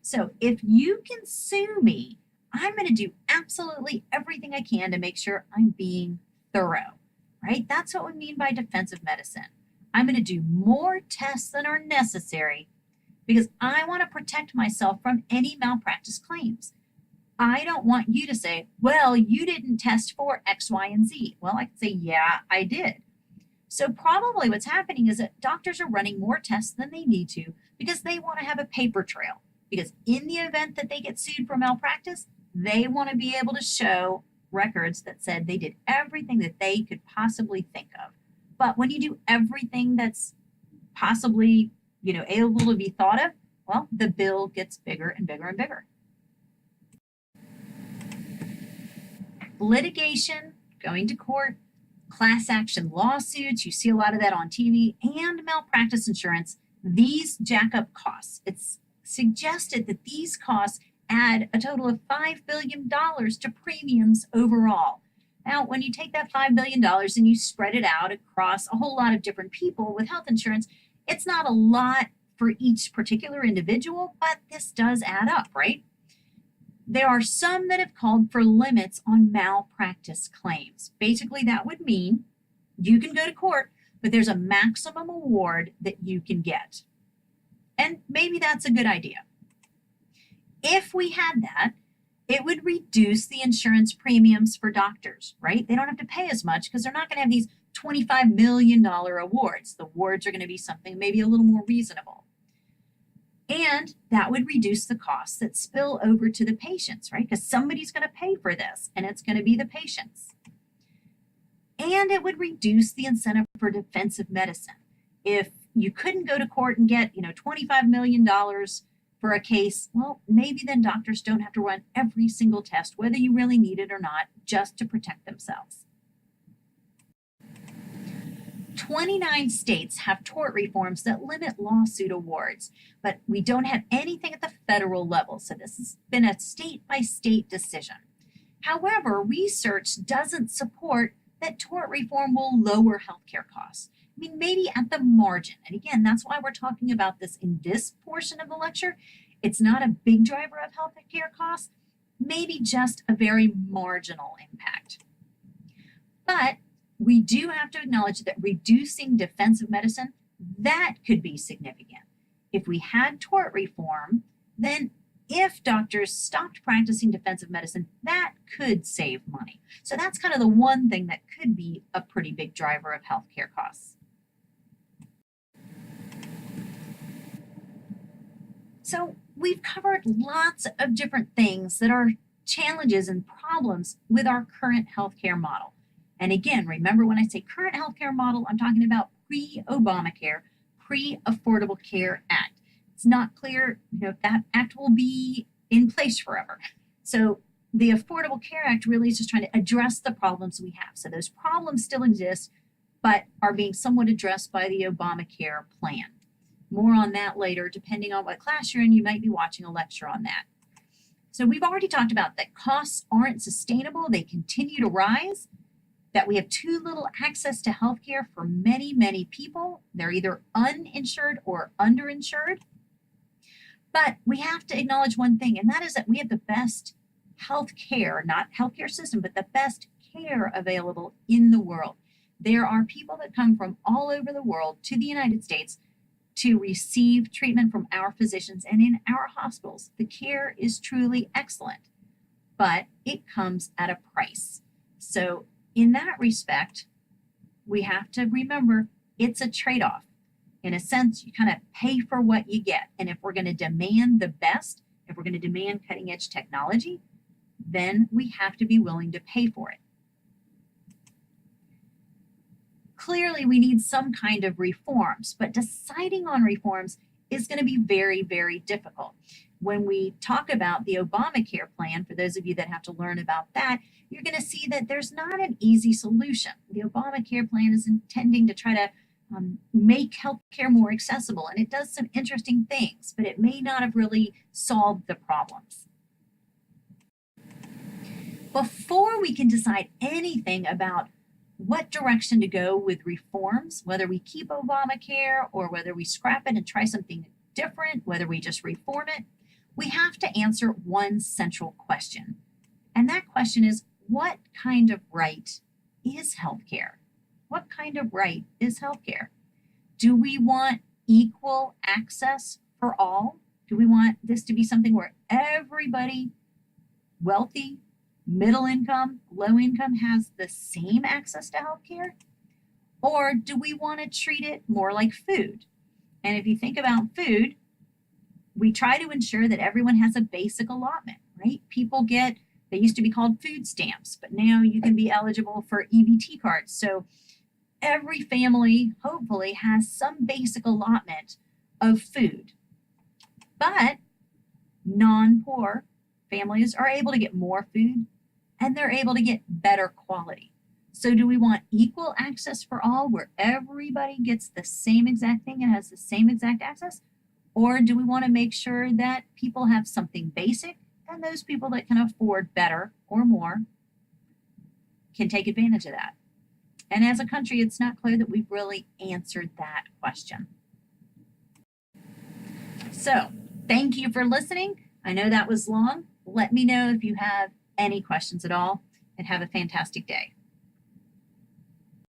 So if you can sue me, I'm going to do absolutely everything I can to make sure I'm being thorough, right? That's what we mean by defensive medicine. I'm going to do more tests than are necessary because I want to protect myself from any malpractice claims. I don't want you to say, well, you didn't test for X, Y, and Z. Well, I can say, yeah, I did. So probably what's happening is that doctors are running more tests than they need to because they want to have a paper trail. Because in the event that they get sued for malpractice, they want to be able to show records that said they did everything that they could possibly think of. But when you do everything that's possibly, able to be thought of, well, the bill gets bigger and bigger and bigger. Litigation, going to court, class action lawsuits, you see a lot of that on TV, and malpractice insurance, these jack up costs. It's suggested that these costs add a total of $5 billion to premiums overall. Now, when you take that $5 billion and you spread it out across a whole lot of different people with health insurance, it's not a lot for each particular individual, but this does add up, right? There are some that have called for limits on malpractice claims. Basically, that would mean you can go to court, but there's a maximum award that you can get. And maybe that's a good idea. If we had that, it would reduce the insurance premiums for doctors, right? They don't have to pay as much because they're not going to have these $25 million awards. The awards are going to be something maybe a little more reasonable. And that would reduce the costs that spill over to the patients, right? Because somebody's going to pay for this, and it's going to be the patients. And it would reduce the incentive for defensive medicine. If you couldn't go to court and get, $25 million for a case, well, maybe then doctors don't have to run every single test, whether you really need it or not, just to protect themselves. 29 states have tort reforms that limit lawsuit awards, but we don't have anything at the federal level, so this has been a state-by-state decision. However, research doesn't support that tort reform will lower healthcare costs. I mean, maybe at the margin. And again, that's why we're talking about this in this portion of the lecture. It's not a big driver of healthcare costs, maybe just a very marginal impact. But we do have to acknowledge that reducing defensive medicine, that could be significant. If we had tort reform, then if doctors stopped practicing defensive medicine, that could save money. So that's kind of the one thing that could be a pretty big driver of healthcare costs. So we've covered lots of different things that are challenges and problems with our current healthcare model. And again, remember when I say current healthcare model, I'm talking about pre-Obamacare, pre-Affordable Care Act. It's not clear, if that act will be in place forever. So the Affordable Care Act really is just trying to address the problems we have. So those problems still exist, but are being somewhat addressed by the Obamacare plan. More on that later. Depending on what class you're in, you might be watching a lecture on that. So we've already talked about that costs aren't sustainable. They continue to rise, that we have too little access to healthcare for many, many people. They're either uninsured or underinsured. But we have to acknowledge one thing, and that is that we have the best healthcare, not healthcare system, but the best care available in the world. There are people that come from all over the world to the United States to receive treatment from our physicians and in our hospitals. The care is truly excellent, but it comes at a price. So in that respect, we have to remember it's a trade-off. In a sense, you kind of pay for what you get. And if we're going to demand the best, if we're going to demand cutting edge technology, then we have to be willing to pay for it. Clearly, we need some kind of reforms, but deciding on reforms is going to be very, very difficult. When we talk about the Obamacare plan, for those of you that have to learn about that, you're going to see that there's not an easy solution. The Obamacare plan is intending to try to make healthcare more accessible, and it does some interesting things, but it may not have really solved the problems. Before we can decide anything about what direction to go with reforms, whether we keep Obamacare or whether we scrap it and try something different, whether we just reform it, we have to answer one central question. And that question is, what kind of right is healthcare? What kind of right is healthcare? Do we want equal access for all? Do we want this to be something where everybody, wealthy, middle income, low income, has the same access to healthcare? Or do we want to treat it more like food? And if you think about food, we try to ensure that everyone has a basic allotment, right? People get, they used to be called food stamps, but now you can be eligible for EBT cards. So every family, hopefully, has some basic allotment of food. But non-poor families are able to get more food, and they're able to get better quality. So do we want equal access for all, where everybody gets the same exact thing and has the same exact access? Or do we want to make sure that people have something basic, and those people that can afford better or more can take advantage of that? And as a country, it's not clear that we've really answered that question. So thank you for listening. I know that was long. Let me know if you have any questions at all, and have a fantastic day.